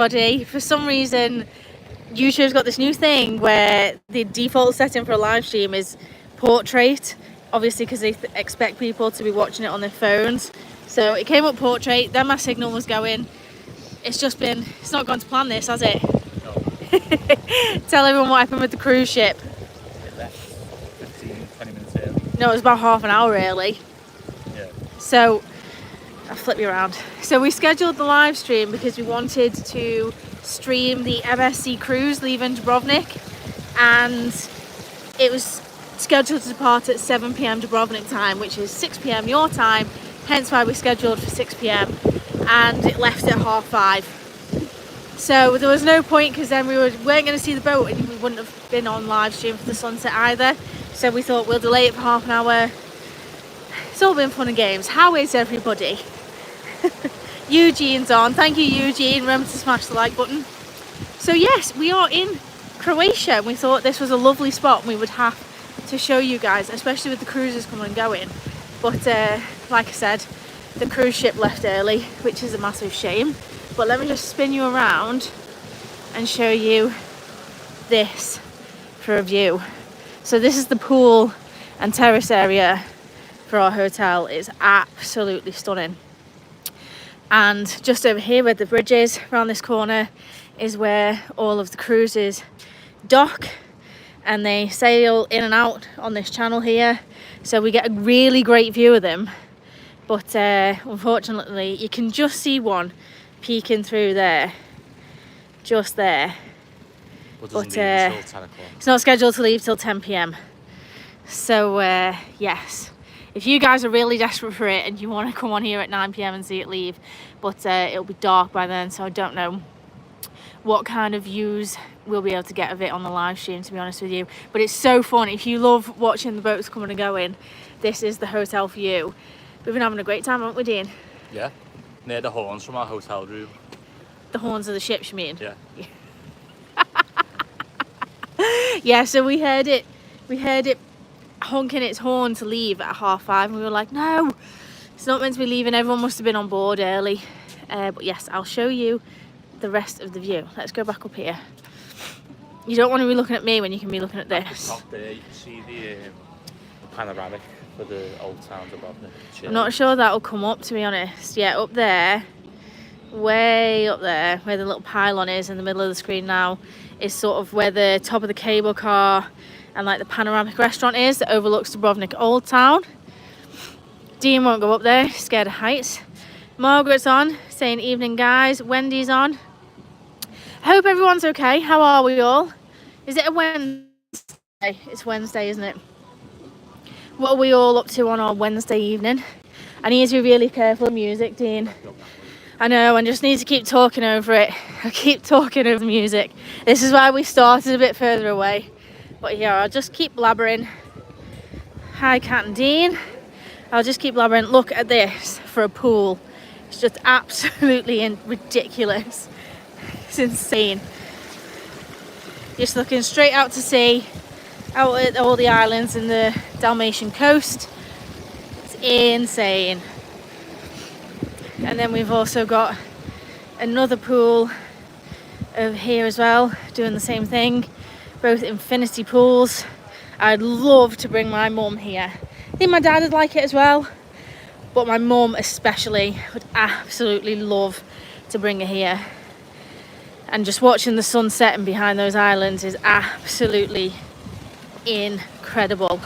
everybody. For some reason, YouTube's got this new thing where the default setting for a live stream is portrait, obviously because they expect people to be watching it on their phones. So it came up portrait, then my signal was going. It's not gone to plan this, has it? No. Tell everyone what happened with the cruise ship. It left 15-20 minutes early. No, it was about half an hour early. Yeah. So I'll flip you around. So we scheduled the live stream because we wanted to stream the MSC cruise leaving Dubrovnik, and it was scheduled to depart at 7 p.m. Dubrovnik time, which is 6 p.m. your time, hence why we scheduled for 6 p.m. and it left at 5:30. So there was no point, because then we weren't going to see the boat and we wouldn't have been on live stream for the sunset either. So we thought we'll delay it for half an hour. It's all been fun and games. How is everybody? Eugene's on. Thank you, Eugene. Remember to smash the like button. So yes, we are in Croatia, and we thought this was a lovely spot and we would have to show you guys, especially with the cruises coming and going. But like I said, the cruise ship left early, which is a massive shame. But let me just spin you around and show you this for a view. So this is the pool and terrace area for our hotel. It's absolutely stunning. And just over here where the bridge is, around this corner, is where all of the cruises dock and they sail in and out on this channel here. So we get a really great view of them. But unfortunately, you can just see one peeking through there, just there. But it's not scheduled to leave till 10 p.m. So yes, if you guys are really desperate for it and you want to come on here at 9 p.m. and see it leave, but it'll be dark by then, so I don't know what kind of views we'll be able to get of it on the live stream, to be honest with you. But it's so fun. If you love watching the boats coming and going, this is the hotel for you. We've been having a great time, haven't we, Dean? Yeah. Near the horns from our hotel room. The horns of the ships, you mean? Yeah. Yeah, so we heard it honking its horn to leave at 5:30, and we were like, no, it's not meant to be leaving. Everyone must have been on board early. But yes, I'll show you the rest of the view. Let's go back up here. You don't want to be looking at me when you can be looking at this. Up there, you can see the panoramic for the old towns above it. I'm not sure that'll come up, to be honest. Yeah, up there, way up there, where the little pylon is in the middle of the screen now, is sort of where the top of the cable car and like the panoramic restaurant is that overlooks Dubrovnik Old Town. Dean won't go up there, scared of heights. Margaret's on, saying evening guys. Wendy's on. Hope everyone's okay. How are we all? Is it a Wednesday? It's Wednesday, isn't it? What are we all up to on our Wednesday evening? I need to be really careful of music, Dean. I know, I just need to keep talking over it. I keep talking over the music. This is why we started a bit further away. But yeah, I'll just keep blabbering. Hi, Kat and Dean. I'll just keep blabbering. Look at this for a pool. It's just absolutely ridiculous. It's insane. Just looking straight out to sea, out at all the islands in the Dalmatian coast. It's insane. And then we've also got another pool over here as well, doing the same thing. Both infinity pools. I'd love to bring my mum here. I think my dad would like it as well, but my mum especially would absolutely love to bring her here. And just watching the sun setting behind those islands is absolutely incredible.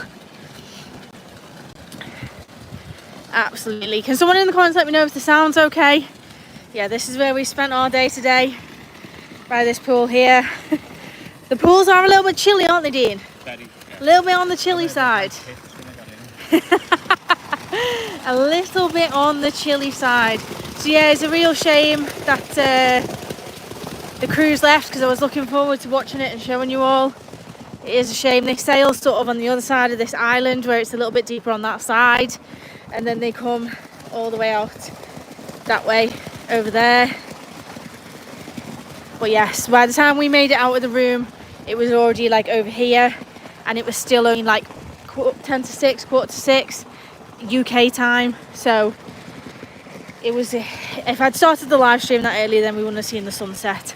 Absolutely. Can someone in the comments let me know if the sound's okay? Yeah, this is where we spent our day today, by this pool here. The pools are a little bit chilly, aren't they, Dean? Very. A little bit on the chilly side. A little bit on the chilly side. So yeah, it's a real shame that the cruise left, because I was looking forward to watching it and showing you all. It is a shame. They sail sort of on the other side of this island where it's a little bit deeper on that side, and then they come all the way out that way over there. But yes, by the time we made it out of the room, it was already like over here, and it was still only like 10 to 6, quarter to 6 UK time. So it was, if I'd started the live stream that early, then we wouldn't have seen the sunset.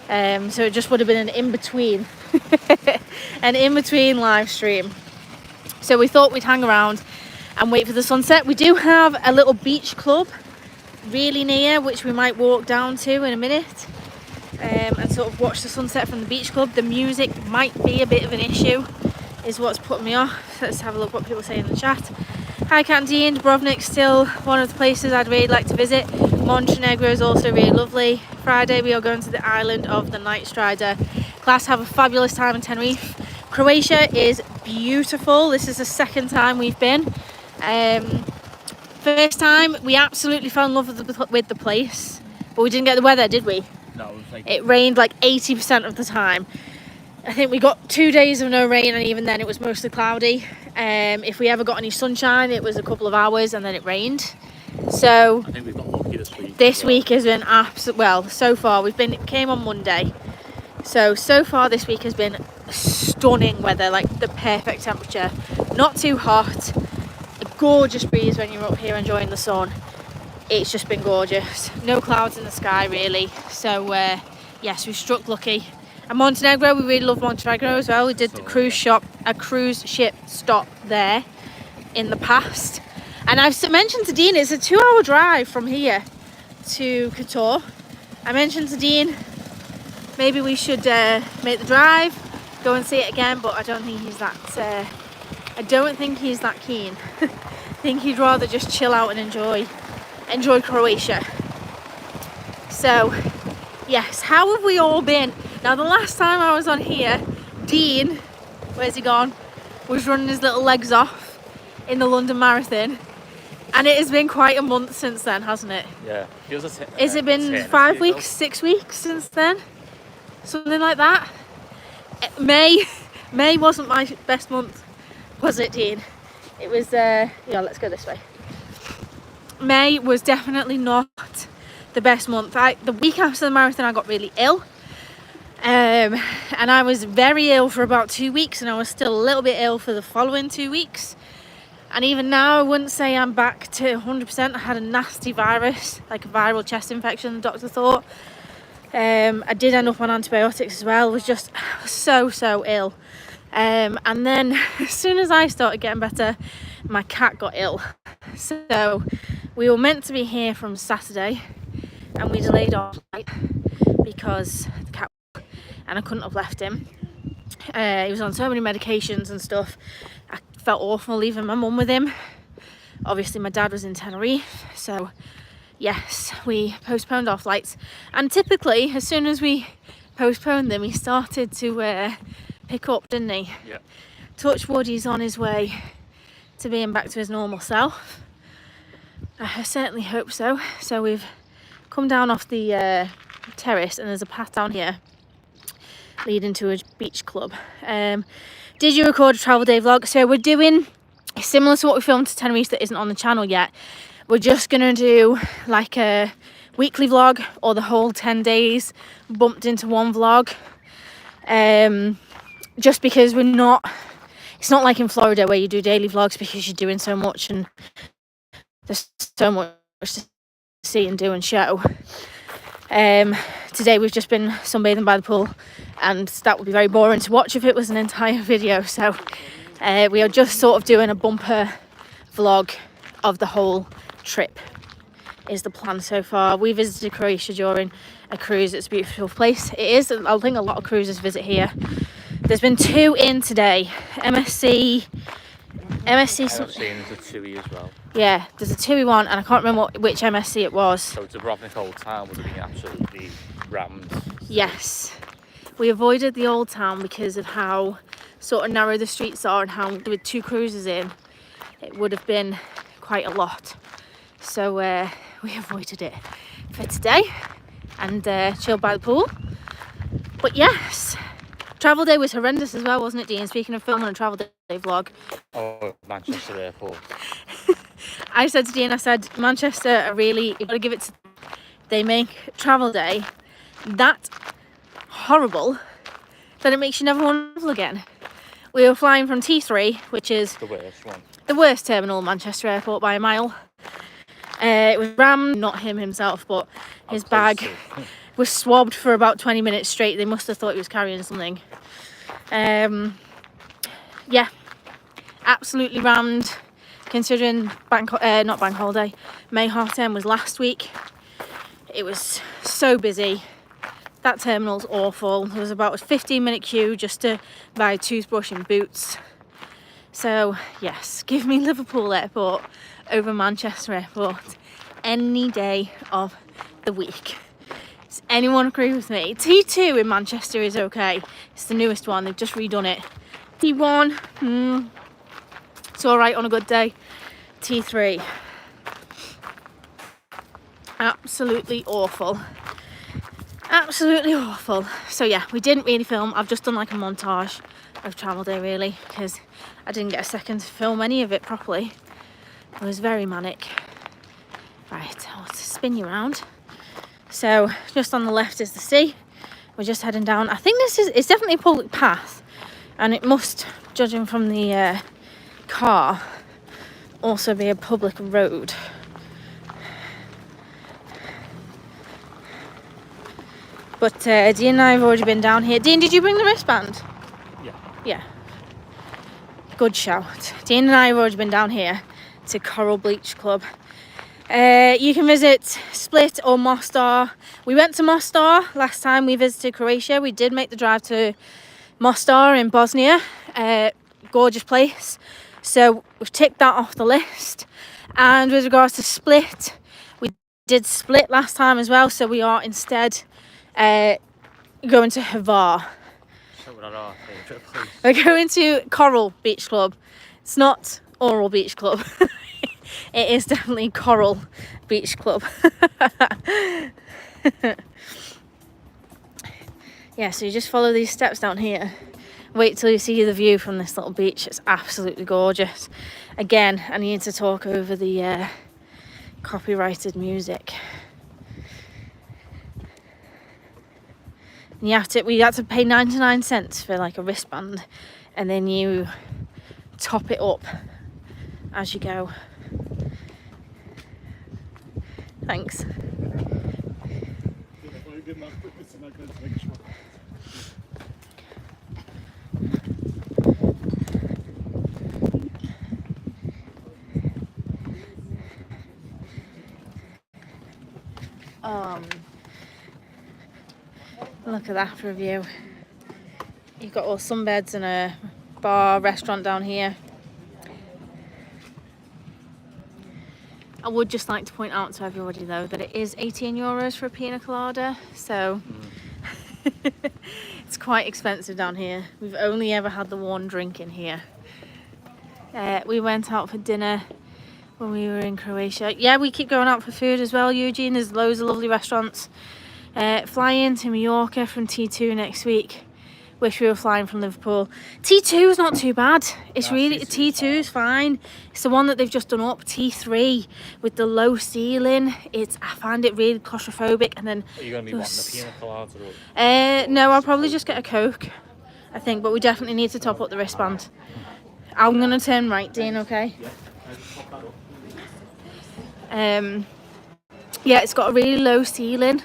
So it just would have been an in-between, an in-between live stream. So we thought we'd hang around and wait for the sunset. We do have a little beach club really near, which we might walk down to in a minute, and sort of watch the sunset from the beach club. The music might be a bit of an issue, is what's putting me off. Let's have a look what people say in the chat. Hi Cat and Dean, Dubrovnik's still one of the places I'd really like to visit. Montenegro is also really lovely. Friday we are going to the island of the Knightstrider. Class, have a fabulous time in Tenerife. Croatia is beautiful. This is the second time we've been. First time we absolutely fell in love with the place, but we didn't get the weather, did we? No, it rained like 80% of the time. I think we got 2 days of no rain, and even then it was mostly cloudy. If we ever got any sunshine, it was a couple of hours and then it rained. So I think we've got lucky this week. This week has been well, so far came on Monday. So far this week has been stunning weather, like the perfect temperature. Not too hot, a gorgeous breeze when you're up here enjoying the sun. It's just been gorgeous. No clouds in the sky really. So yes, we struck lucky. And Montenegro, we really love Montenegro as well. We did a cruise ship stop there in the past. And I've mentioned to Dean, it's a 2-hour drive from here to Kotor. I mentioned to Dean, maybe we should make the drive, go and see it again, but I don't think he's that keen. I think he'd rather just chill out and enjoy Croatia. So yes, how have we all been? Now the last time I was on here, Dean, where's he gone, was running his little legs off in the London Marathon, and it has been quite a month since then, hasn't it? Yeah. Has it been 5 weeks, 6 weeks since then? Something like that. May wasn't my best month, was it, Dean? It was, yeah, let's go this way. May was definitely not the best month. The week after the marathon I got really ill, and I was very ill for about 2 weeks, and I was still a little bit ill for the following 2 weeks. And even now I wouldn't say I'm back to 100%. I had a nasty virus, like a viral chest infection, the doctor thought. I did end up on antibiotics as well. I was just so ill, and then as soon as I started getting better, my cat got ill. So we were meant to be here from Saturday, and we delayed our flight because the cat, and I couldn't have left him. He was on so many medications and stuff. I felt awful leaving my mum with him. Obviously my dad was in Tenerife, so yes, we postponed our flights. And typically as soon as we postponed them, he started to pick up, didn't he? Yeah. Touch wood, he's on his way to being back to his normal self. I certainly hope so. So we've come down off the terrace, and there's a path down here leading to a beach club. Did you record a travel day vlog? So we're doing similar to what we filmed to Tenerife that isn't on the channel yet. We're just gonna do like a weekly vlog, or the whole 10 days bumped into one vlog, just because it's not like in Florida where you do daily vlogs because you're doing so much and there's so much to see and do and show. Today we've just been sunbathing by the pool, and that would be very boring to watch if it was an entire video. So we are just sort of doing a bumper vlog of the whole trip is the plan so far. We visited Croatia during a cruise. It's a beautiful place. It is. I think a lot of cruisers visit here. There's been 2 in today. MSC something. There's a 2E as well. Yeah, there's a 2E one, and I can't remember which MSC it was. So Dubrovnik Old Town would have been absolutely rammed. Yes, we avoided the Old Town because of how sort of narrow the streets are, and how with 2 cruisers in, it would have been quite a lot. So we avoided it for today and chilled by the pool. But yes, travel day was horrendous as well, wasn't it, Dean? Speaking of filming a travel day vlog. Oh, Manchester Airport. I said to Dean, I said, Manchester are really, you've got to give it to, they make travel day that horrible that it makes you never want to travel again. We were flying from T3, which is the worst one. The worst terminal in Manchester Airport by a mile. It was rammed, not him himself, but his bag was swabbed for about 20 minutes straight. They must have thought he was carrying something. Yeah, absolutely rammed, considering not bank holiday, May half term was last week. It was so busy. That terminal's awful. There was about a 15-minute queue just to buy a toothbrush and boots. So yes, give me Liverpool Airport over Manchester Airport any day of the week. Does anyone agree with me? T2 in Manchester is okay. It's the newest one. They've just redone it. T1, it's all right on a good day. T3, absolutely awful. Absolutely awful. So yeah, we didn't really film. I've just done like a montage of travel day really, because I didn't get a second to film any of it properly. It was very manic. Right, I'll spin you around. So just on the left is the sea. We're just heading down. I think it's definitely a public path, and it must, judging from the car, also be a public road. But Dean and I have already been down here. Dean, did you bring the wristband? Yeah. Good shout. Dean and I have already been down here to Coral Beach Club. You can visit Split or Mostar. We went to Mostar last time we visited Croatia. We did make the drive to Mostar in Bosnia. Gorgeous place. So we've ticked that off the list. And with regards to Split, we did Split last time as well. So we are instead going to Hvar. We're going to Coral Beach Club. It's not Oral Beach Club. It is definitely Coral Beach Club. Yeah, so you just follow these steps down here. Wait till you see the view from this little beach. It's absolutely gorgeous. Again, I need to talk over the copyrighted music. We had to pay 99 cents for like a wristband, and then you top it up as you go. Thanks. Look at that for a view. You've got all sunbeds and a bar, restaurant down here. I would just like to point out to everybody though that it is €18 for a pina colada, so it's quite expensive down here. We've only ever had the one drink in here. We went out for dinner when we were in Croatia. Yeah, we keep going out for food as well, Eugene. There's loads of lovely restaurants. Flying to Mallorca from T2 next week. Wish we were flying from Liverpool. T2 is not too bad. It's really, T2 is fine. It's the one that they've just done up, T3, with the low ceiling. I find it really claustrophobic. And then are you going to be wanting the pina colada? No, I'll probably just get a Coke, I think. But we definitely need to top up the wristband. I'm going to turn right, Dean, okay? Yeah, it's got a really low ceiling.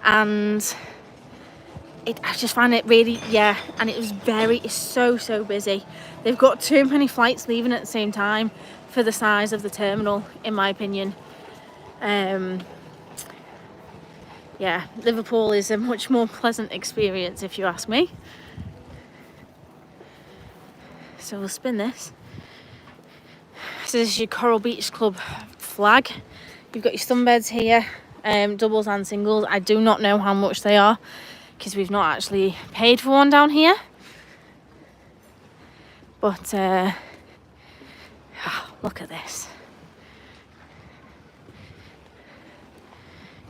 And I just find it really, and it's so busy. They've got too many flights leaving at the same time for the size of the terminal, in my opinion. Yeah, Liverpool is a much more pleasant experience, if you ask me. So we'll spin this. So this is your Coral Beach Club flag. You've got your sunbeds here, doubles and singles. I do not know how much they are, because we've not actually paid for one down here. But look at this.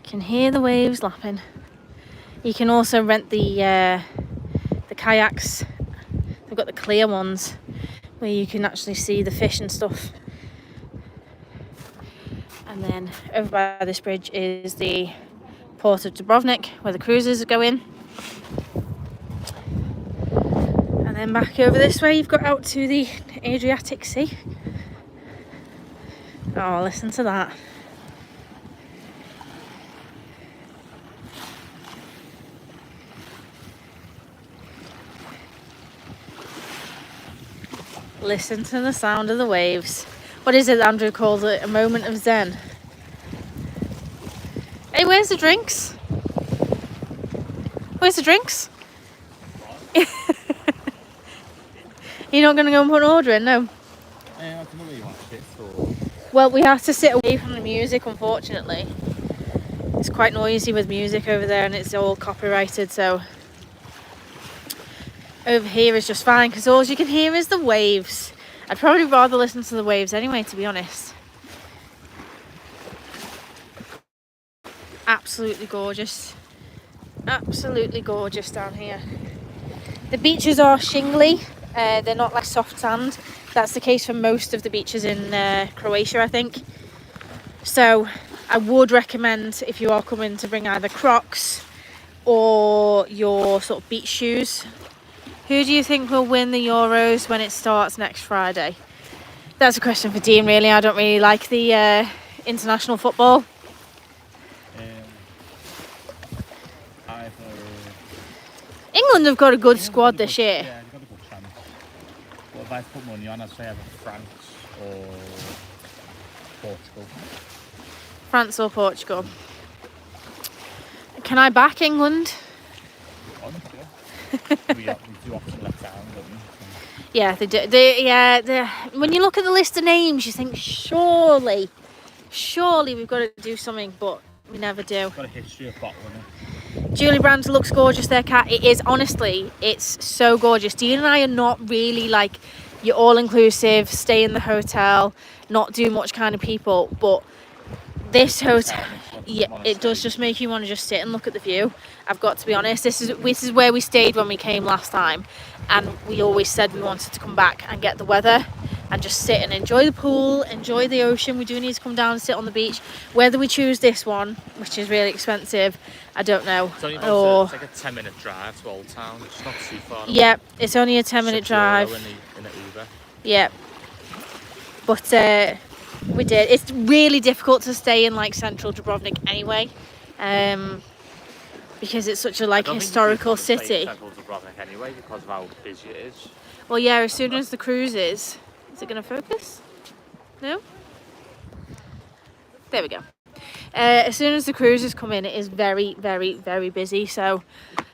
You can hear the waves lapping. You can also rent the kayaks. They've got the clear ones where you can actually see the fish and stuff. And then over by this bridge is the port of Dubrovnik, where the cruises go in. And then back over this way, you've got out to the Adriatic Sea. Oh, listen to that. Listen to the sound of the waves. What is it Andrew calls it? A moment of zen. Hey, where's the drinks? Where's the drinks? You're not going to go and put an order in, no? I don't know where you want to sit, so... Well, we have to sit away from the music, unfortunately. It's quite noisy with music over there and it's all copyrighted, so... Over here is just fine, because all you can hear is the waves. I'd probably rather listen to the waves anyway, to be honest. Absolutely gorgeous. Absolutely gorgeous down here. The beaches are shingly. They're not like soft sand. That's the case for most of the beaches in Croatia, I think. So I would recommend, if you are coming, to bring either Crocs or your sort of beach shoes. Who do you think will win the Euros when it starts next Friday? That's a question for Dean, really. I don't really like the international football. England have got a good squad this year. Yeah, they've got a good chance. But if I put money on, I'd say either France or Portugal. France or Portugal. Can I back England? We do often let down, don't we? Yeah, they do. When you look at the list of names, you think, surely we've got to do something, but we never do. Got a history of bottling it. Julie Brand looks gorgeous there, Kat. It is, honestly, it's so gorgeous. Dean and I are not really like your all-inclusive, stay in the hotel, not do much kind of people, but this hotel, yeah, it does just make you want to just sit and look at the view. I've got to be honest, this is where we stayed when we came last time, and we always said we wanted to come back and get the weather and just sit and enjoy the pool, enjoy the ocean. We do need to come down and sit on the beach. Whether we choose this one, which is really expensive, I don't know. It's only about it's like a 10-minute drive to Old Town. It's not too far. Yeah, it's only a 10-minute drive. In the Uber. Yeah, but we did. It's really difficult to stay in like central Dubrovnik anyway, because it's such a like historical city. Central Dubrovnik anyway, because of how busy it is. Well, yeah. As soon as the cruise is it going to focus? No. There we go. As soon as the cruises come in, it is very, very, very busy. So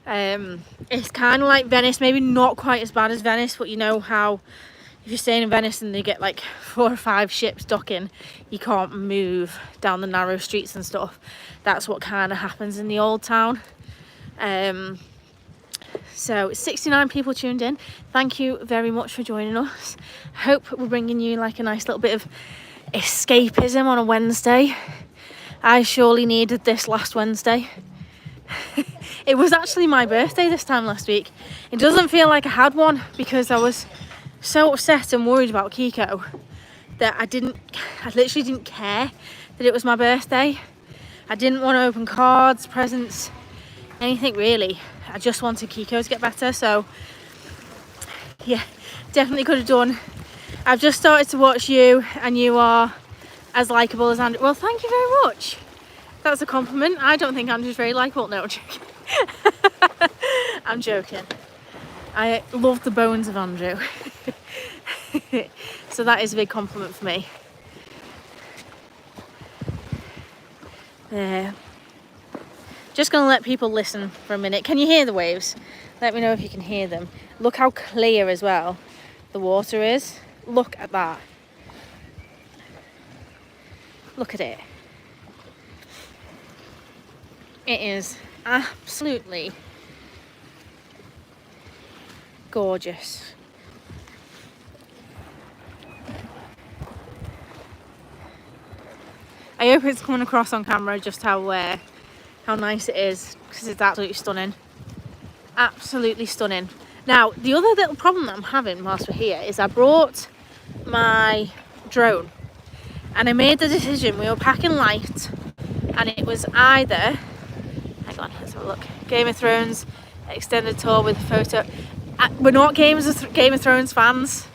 it's kind of like Venice, maybe not quite as bad as Venice, but you know how if you're staying in Venice and they get like 4 or 5 ships docking, you can't move down the narrow streets and stuff. That's what kind of happens in the old town. So 69 people tuned in. Thank you very much for joining us. Hope we're bringing you like a nice little bit of escapism on a Wednesday. I surely needed this last Wednesday. It was actually my birthday this time last week. It doesn't feel like I had one because I was so upset and worried about Kiko that I literally didn't care that it was my birthday. I didn't want to open cards, presents, anything really. I just wanted Kiko to get better, so yeah, definitely could have done. I've just started to watch you and you are as likeable as Andrew. Well, thank you very much. That's a compliment. I don't think Andrew's very likeable. No, I'm joking. I'm joking. I love the bones of Andrew. So that is a big compliment for me. There. Just going to let people listen for a minute. Can you hear the waves? Let me know if you can hear them. Look how clear as well the water is. Look at that. Look at it. It is absolutely gorgeous. I hope it's coming across on camera just how nice it is, because it's absolutely stunning. Absolutely stunning. Now, the other little problem that I'm having whilst we're here is I brought my drone and I made the decision, we were packing light, and it was either, hang on, let's have a look, Game of Thrones extended tour with a photo. We're not Game of Thrones fans.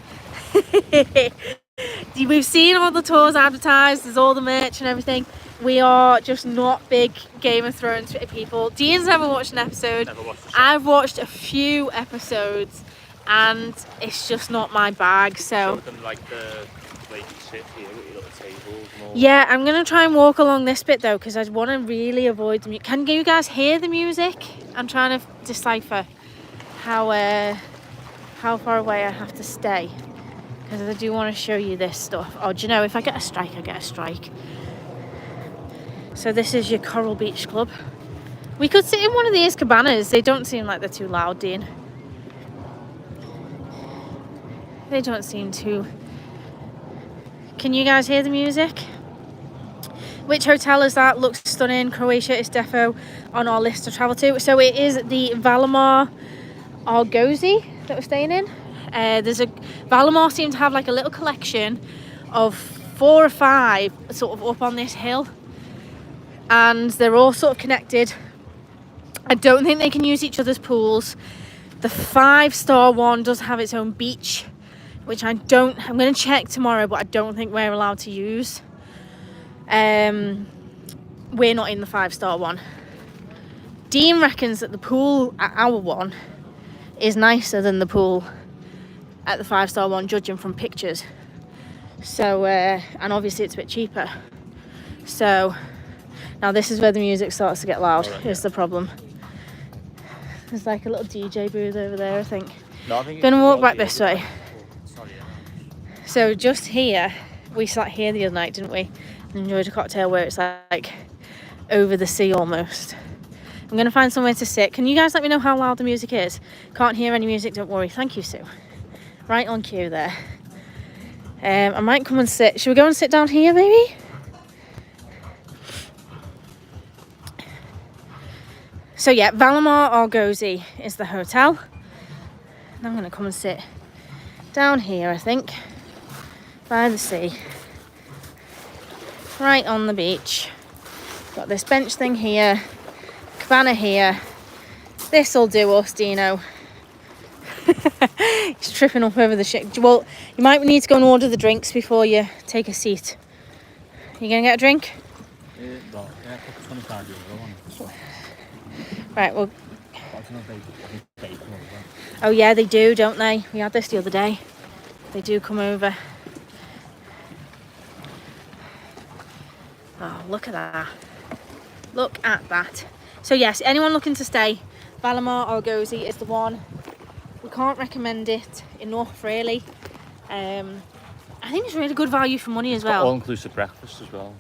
We've seen all the tours advertised, there's all the merch and everything. We are just not big Game of Thrones people. Dean's never watched an episode. Never watched the show. I've watched a few episodes and it's just not my bag. So Show them like the way you sit here with your little tables and all. yeah, I'm gonna try and walk along this bit though, because I want to really avoid the music. Can you guys hear the music? I'm trying to decipher how far away I have to stay, because I do want to show you this stuff. Oh, do you know, if I get a strike, I get a strike. So this is your Coral Beach Club. We could sit in one of these cabanas. They don't seem like they're too loud, Dean. They don't seem too... Can you guys hear the music? Which hotel is that? Looks stunning. Croatia is defo on our list to travel to. So it is the Valimar Argozi that we're staying in. Valimar seem to have like a little collection of 4 or 5 sort of up on this hill, and they're all sort of connected. I don't think they can use each other's pools. The 5-star one does have its own beach, which I'm going to check tomorrow, but I don't think we're allowed to use. We're not in the 5-star one. Dean reckons that the pool at our one is nicer than the pool at the 5-star one, judging from pictures. So, and obviously it's a bit cheaper. So, now this is where the music starts to get loud, is the problem. There's like a little DJ booth over there, I think. No, I think Gonna walk back this way. Sorry, So just here, we sat here the other night, didn't we? And enjoyed a cocktail where it's like over the sea almost. I'm gonna find somewhere to sit. Can you guys let me know how loud the music is? Can't hear any music, don't worry. Thank you, Sue. Right on cue there. I might come and sit. Should we go and sit down here, maybe? So yeah, Valimar Argozi is the hotel. And I'm gonna come and sit down here, I think, by the sea, right on the beach. Got this bench thing here, cabana here. This'll do us, Dino. He's tripping up over the shit. Well, you might need to go and order the drinks before you take a seat. You gonna get a drink? Well, yeah, put 25 euro on. Right, well. Oh yeah, they do, don't they? We had this the other day. They do come over. Oh, look at that. Look at that. So yes, anyone looking to stay, Valimar Argozi is the one. We can't recommend it enough, really. I think it's really good value for money as well. All-inclusive breakfast as well.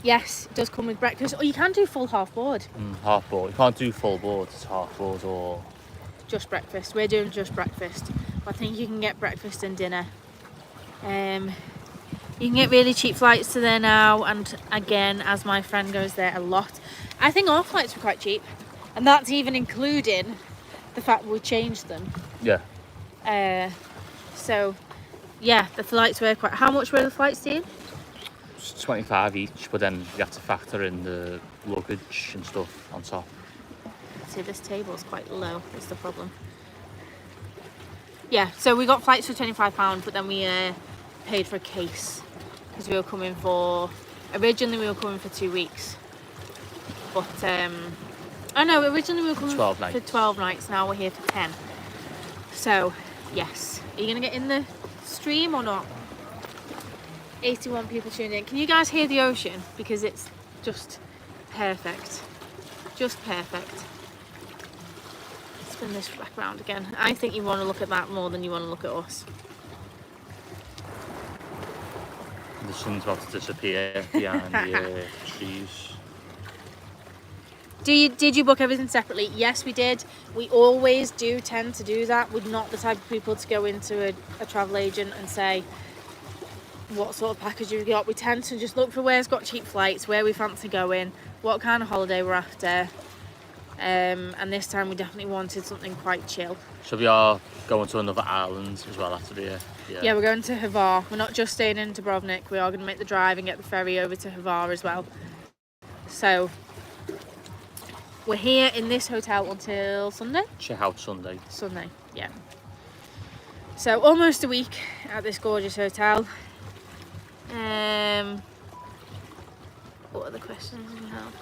Yes, it does come with breakfast. Or you can do full half board. Half board. You can't do full board, it's half board or... Just breakfast. We're doing just breakfast. I think you can get breakfast and dinner. You can get really cheap flights to there now, and again, as my friend goes there a lot, I think our flights were quite cheap, and that's even including the fact we changed them. Yeah. So yeah, the flights were quite... How much were the flights, Dean? It's 25 each, but then you have to factor in the luggage and stuff on top. See, this table's quite low, is the problem. Yeah, so we got flights for £25, but then we paid for a case, because we were coming for... Originally we were coming for 2 weeks. But, oh no, originally we were coming 12 for nights. 12 nights, now we're here for 10. So, yes. Are you going to get in the stream or not? 81 people tuned in. Can you guys hear the ocean? Because it's just perfect. Just perfect. Spin this back round again. I think you want to look at that more than you want to look at us. The sun's about to disappear behind the trees. Did you book everything separately? Yes, we did. We always do tend to do that. We're not the type of people to go into a travel agent and say what sort of package you've got. We tend to just look for where's got cheap flights, where we fancy going, what kind of holiday we're after. And this time we definitely wanted something quite chill. So we are going to another island as well after the... Yeah, we're going to Hvar. We're not just staying in Dubrovnik. We are going to make the drive and get the ferry over to Hvar as well. So we're here in this hotel until Sunday? Check out Sunday. Sunday, yeah. So almost a week at this gorgeous hotel. What other questions do we have?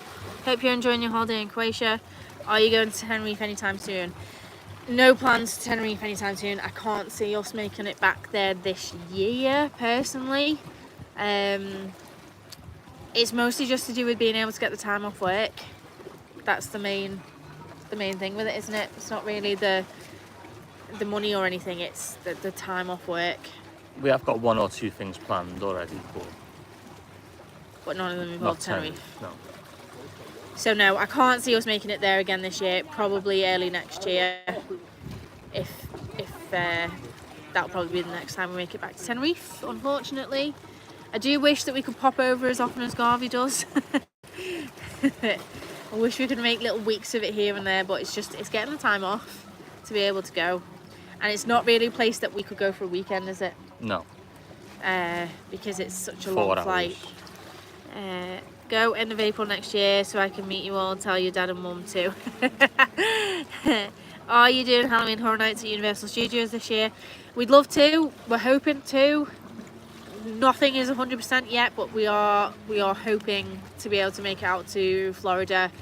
Hope you're enjoying your holiday in Croatia. Are you going to Tenerife anytime soon? no plans to Tenerife anytime soon. I can't see us making it back there this year, personally. It's mostly just to do with being able to get the time off work. That's the main thing with it, isn't it? It's not really the money or anything, it's the time off work. We have got 1 or 2 things planned already, But none of them involve not Tenerife. No. So no, I can't see us making it there again this year. Probably early next year. If that'll probably be the next time we make it back to Tenerife, unfortunately. I do wish that we could pop over as often as Garvey does. I wish we could make little weeks of it here and there, but it's getting the time off to be able to go. And it's not really a place that we could go for a weekend, is it? No. Because it's such a 4 long hours. flight. Go end of April next year so I can meet you all and tell your dad and mum too. Are you doing Halloween Horror Nights at Universal Studios this year? We'd love to. We're hoping to. Nothing is 100% yet, but we are hoping to be able to make it out to Florida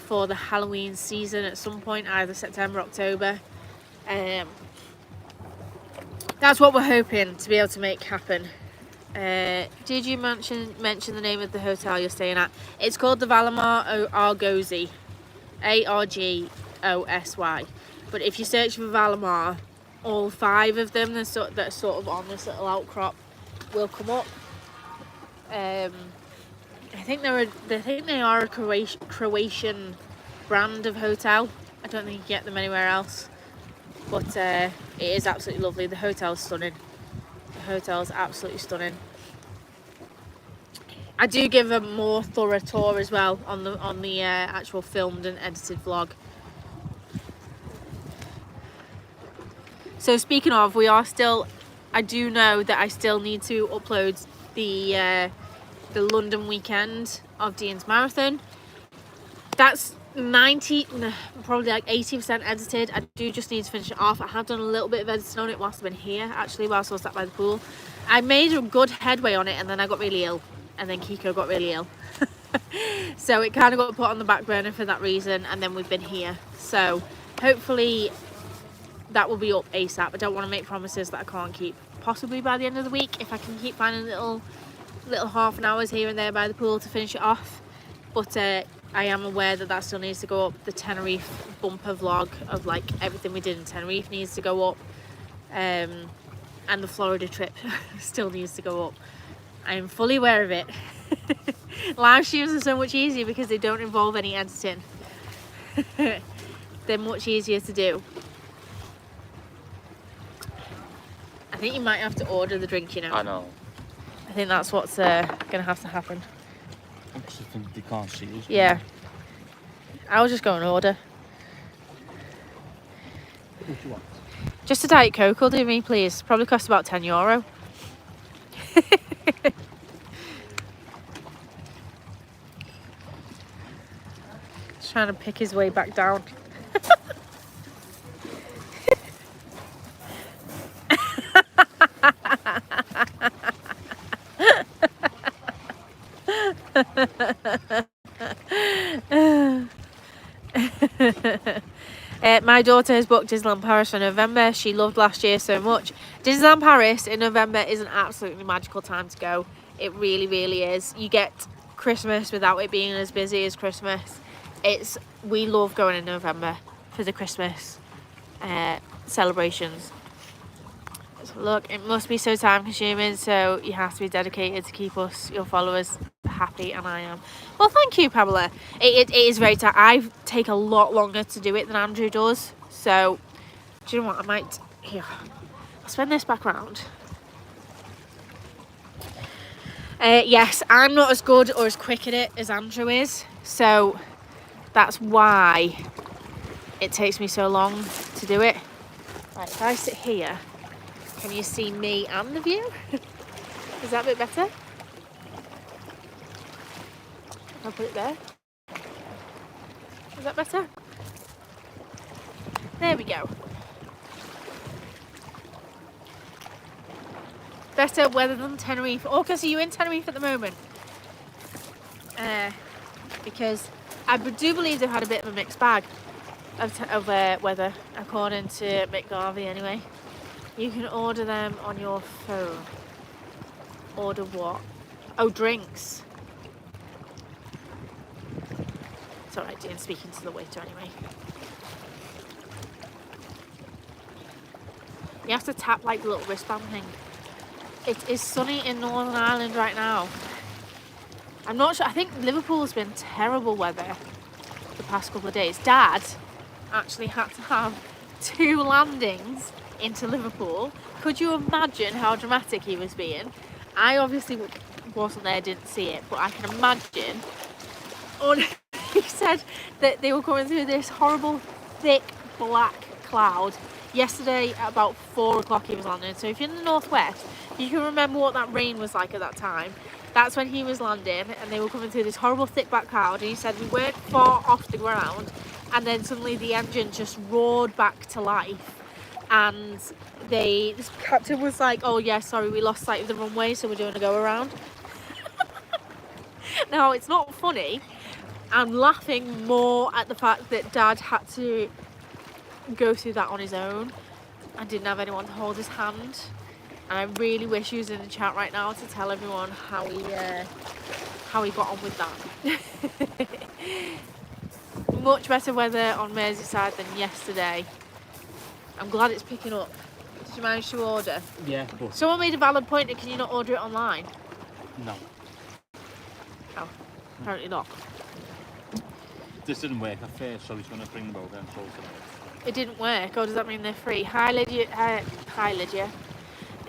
for the Halloween season at some point, either September, October. That's what we're hoping to be able to make happen. Did you mention the name of the hotel you're staying at? It's called the Valamar Argosy, Argosy. But if you search for Valamar, all 5 of them that are sort of on this little outcrop will come up. I think they are a Croatian brand of hotel. I don't think you get them anywhere else. But it is absolutely lovely. The hotel's stunning. The hotel's absolutely stunning. I do give a more thorough tour as well on the actual filmed and edited vlog. So speaking of, I do know that I still need to upload the London weekend of Dean's Marathon. That's probably like 80% edited. I do just need to finish it off. I have done a little bit of editing on it whilst I've been here, actually, whilst I was sat by the pool. I made a good headway on it, and then I got really ill, and then Kiko got really ill. So it kind of got put on the back burner for that reason, and then we've been here. So hopefully that will be up ASAP. I don't want to make promises that I can't keep. Possibly by the end of the week, if I can keep finding little half an hours here and there by the pool to finish it off. But I am aware that still needs to go up. The Tenerife bumper vlog of like everything we did in Tenerife needs to go up, and the Florida trip still needs to go up. I am fully aware of it. Live streams are so much easier because they don't involve any editing. They're much easier to do. I think you might have to order the drink, you know. I know. I think that's what's going to have to happen. I think they can't see us. Yeah. I'll just go and order. What do you want? Just a Diet Coke will do me, please. Probably cost about €10. Just trying to pick his way back down. My daughter has booked Disneyland Paris for November. She loved last year so much. Disneyland Paris in November is an absolutely magical time to go. It really, really is. You get Christmas without it being as busy as Christmas. We love going in November for the Christmas celebrations. So look, it must be so time consuming, so you have to be dedicated to keep your followers happy, and I am. Well, thank you, Pamela. It is very tight. I take a lot longer to do it than Andrew does, so do you know what, I'll spin this back around. Yes, I'm not as good or as quick at it as Andrew is, so that's why it takes me so long to do it. Right, if I sit here, can you see me and the view? Is that a bit better? I'll put it there. Is that better? There we go. Better weather than Tenerife. Orcus, are you in Tenerife at the moment? Because I do believe they've had a bit of a mixed bag. of weather, according to Mick Garvey anyway. You can order them on your phone. Order what? Oh, drinks. It's alright, Dean, speaking to the waiter anyway. You have to tap like the little wristband thing. It is sunny in Northern Ireland right now. I'm not sure, I think Liverpool's been terrible weather the past couple of days. Dad actually had to have 2 landings into Liverpool. Could you imagine how dramatic he was being? I obviously wasn't there, didn't see it, but I can imagine. He said that they were going through this horrible, thick, black cloud. Yesterday at about 4 o'clock he was landing. So if you're in the northwest, you can remember what that rain was like at that time. That's when he was landing, and they were coming through this horrible thick black cloud, and he said we weren't far off the ground, and then suddenly the engine just roared back to life, and this captain was like, oh yeah, sorry, we lost sight of the runway, so we're doing a go around. Now, it's not funny. I'm laughing more at the fact that Dad had to go through that on his own and didn't have anyone to hold his hand. And I really wish he was in the chat right now to tell everyone how he got on with that. Much better weather on Merseyside than yesterday. I'm glad it's picking up. Did you manage to order? Yeah, but... Someone made a valid point that can you not order it online? No. Oh, apparently not. This didn't work at first, so he's going to bring them over and sort it out. It didn't work, or does that mean they're free? Hi Lydia. Hi Lydia.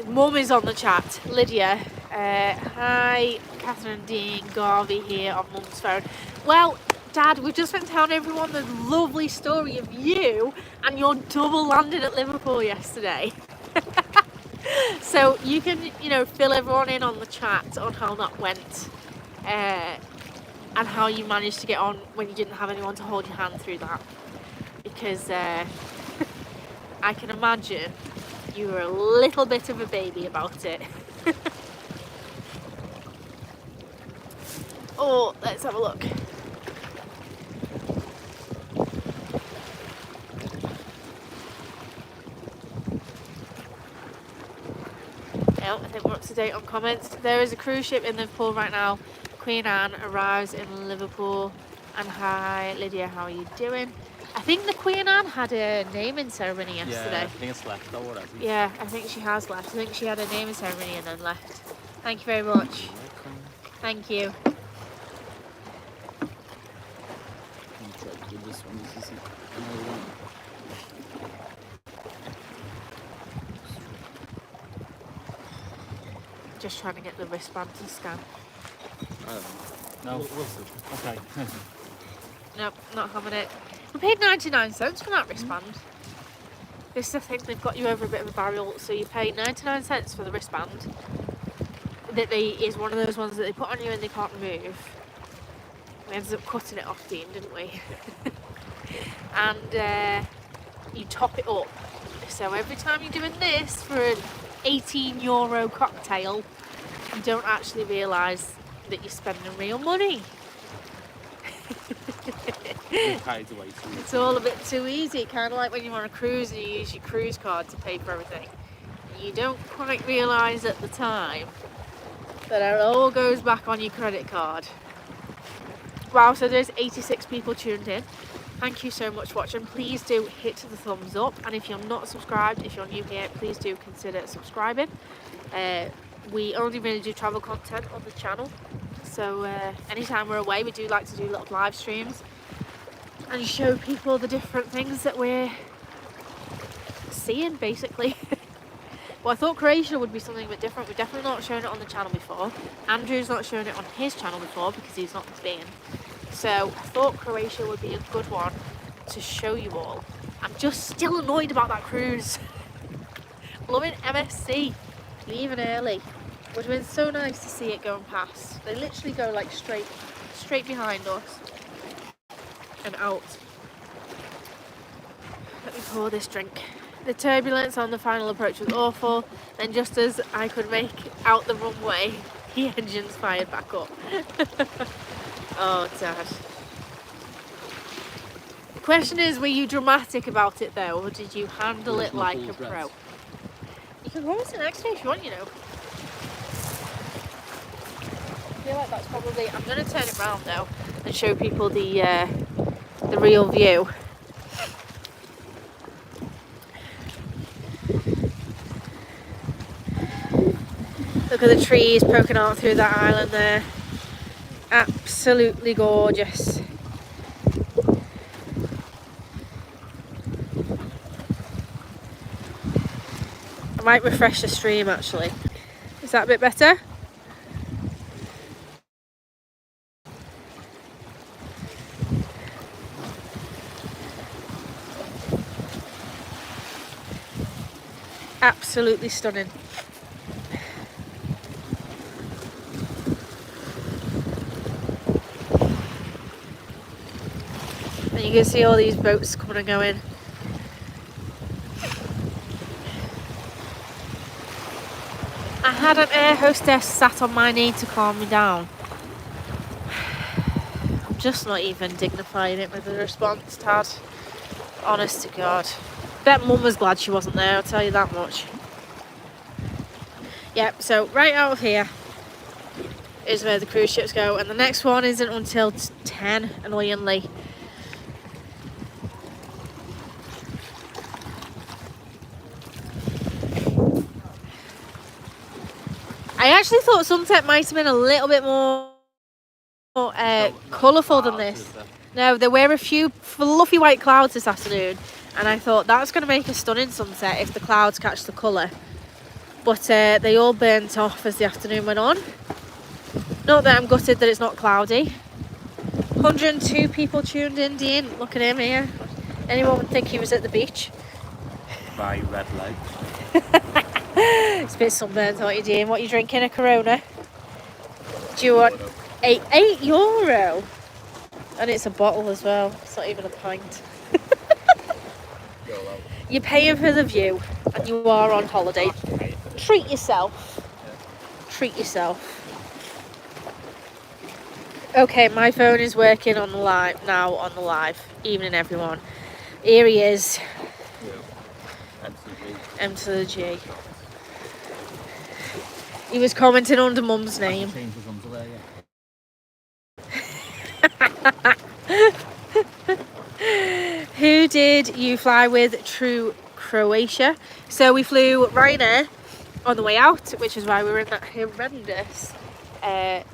Mum is on the chat. Lydia. Hi Catherine Dean Garvey here on Mum's phone. Well, Dad, we've just been telling everyone the lovely story of you and your double landing at Liverpool yesterday. So you can, fill everyone in on the chat on how that went. And how you managed to get on when you didn't have anyone to hold your hand through that. Because I can imagine you were a little bit of a baby about it. Oh, let's have a look. Oh, I think we're up to date on comments. There is a cruise ship in Liverpool right now. Queen Anne arrives in Liverpool. And hi Lydia, how are you doing? I think the Queen Anne had a naming ceremony yesterday. Yeah, I think it's left though already. Yeah, I think she has left. I think she had a naming ceremony and then left. Thank you very much. Thank you. Just trying to get the wristband to scan. No. Okay. Nope, not having it. We paid 99 cents for that wristband. This is the thing, they've got you over a bit of a barrel, so you pay 99 cents for the wristband. That is one of those ones that they put on you and they can't remove. We ended up cutting it off, Dean, didn't we? And you top it up. So every time you're doing this for an €18 cocktail, you don't actually realise that you're spending real money. It's all a bit too easy, kind of like when you're on a cruise and you use your cruise card to pay for everything. You don't quite realise at the time that it all goes back on your credit card. Wow, so there's 86 people tuned in. Thank you so much for watching. Please do hit the thumbs up, and if you're not subscribed, if you're new here, please do consider subscribing. We only really do travel content on the channel, so anytime we're away we do like to do little live streams and show people the different things that we're seeing, basically. Well, I thought Croatia would be something a bit different. We've definitely not shown it on the channel before. Andrew's not shown it on his channel before because he's not been. So I thought Croatia would be a good one to show you all. I'm just still annoyed about that cruise. Loving MSC, leaving early. Would have been so nice to see it going past. They literally go like straight behind us and out. Let me pour this drink. The turbulence on the final approach was awful. Then just as I could make out the runway, the engines fired back up. Oh, Dad. question is, were you dramatic about it though, or did you handle it like a pro? You can go and sit next to me if you want, you know. I feel like that's probably... I'm going to turn it around though and show people the real view. Look at the trees poking out through that island there. Absolutely gorgeous. I might refresh the stream actually. Is that a bit better? Absolutely stunning. And you can see all these boats coming and going. I had an air hostess sat on my knee to calm me down. I'm just not even dignifying it with the response, Tad. Honest to God. Bet Mum was glad she wasn't there, I'll tell you that much. Yep, so right out of here is where the cruise ships go, and the next one isn't until 10, annoyingly. I actually thought sunset might have been a little bit more colourful than this. No, there were a few fluffy white clouds this afternoon, and I thought that's going to make a stunning sunset if the clouds catch the colour. But they all burnt off as the afternoon went on. Not that I'm gutted that it's not cloudy. 102 people tuned in, Dean. Look at him here. Anyone would think he was at the beach. By red light. It's a bit sunburned, aren't you, Dean? What are you drinking? A Corona? Do you want €8? And it's a bottle as well. It's not even a pint. You're paying for the view, and you are on holiday. Treat yourself. Treat yourself. Okay, my phone is working on the live now. On the live, evening everyone. Here he is. M to the G. He was commenting under Mum's name. Who did you fly with through Croatia? So we flew Ryanair on the way out, which is why we were in that horrendous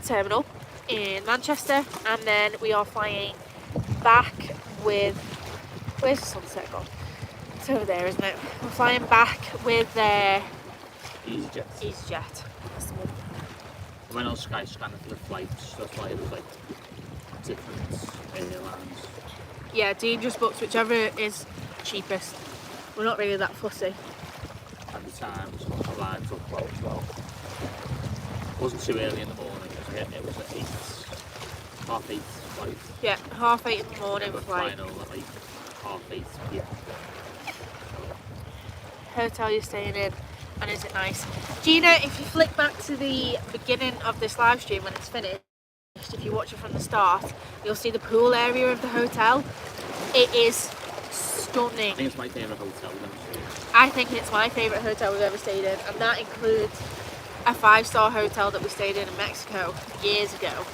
terminal in Manchester, and then we are flying back with... Where's the sunset gone? It's over there, isn't it? We're flying back with EasyJet. EasyJet. That's the one. I went on Skyscanner for the flights. That's why it was like different airlines. Yeah, Dean just booked whichever is cheapest. We're not really that fussy. At the time, it was arrived for 12. It wasn't too early in the morning. It was at 8, half 8 flight. Yeah, 7:30 in the morning We're flight. flying over at like 8:30 p.m. Hotel you're staying in, and is it nice? Gina, if you flick back to the beginning of this live stream when it's finished, if you watch it from the start, you'll see the pool area of the hotel. It is stunning. I think it's my favourite hotel we've ever stayed in. I think it's my favourite hotel we've ever stayed in, and that includes a 5-star hotel that we stayed in Mexico years ago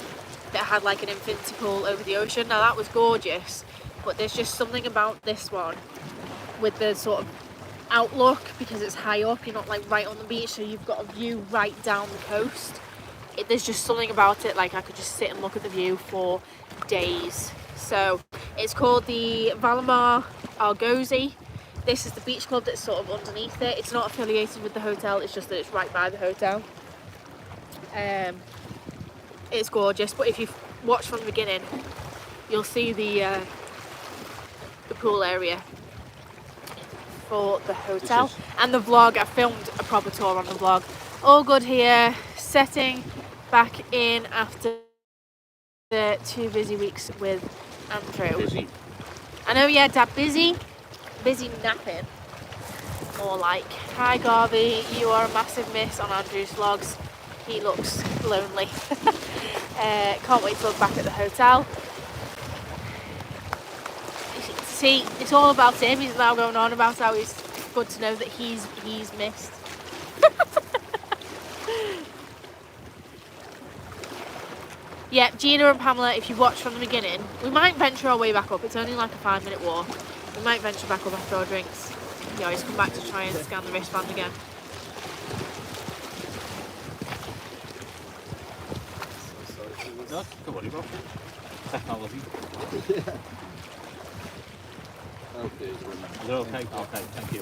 that had like an infinity pool over the ocean. Now that was gorgeous, but there's just something about this one with the sort of outlook, because it's high up, you're not like right on the beach, so you've got a view right down the coast. There's just something about it, like I could just sit and look at the view for days. So it's called the Valimar Argosy. This is the beach club that's sort of underneath it. It's not affiliated with the hotel, it's just that it's right by the hotel. It's gorgeous, but if you watch from the beginning, you'll see the pool area for the hotel. And the vlog, I filmed a proper tour on the vlog. All good here, setting back in after the 2 busy weeks with Andrew. Busy. I know, yeah, Dad, busy napping. More like. Hi Garvey, you are a massive miss on Andrew's vlogs. He looks lonely. Can't wait to look back at the hotel. See, it's all about him. He's now going on about how it's good to know that he's missed. Yeah, Gina and Pamela, if you watched from the beginning, we might venture our way back up. It's only like a 5-minute walk. We might venture back up after our drinks. You always come back to try and scan the wristband again. No, don't worry about it. Technology. Okay, thank you.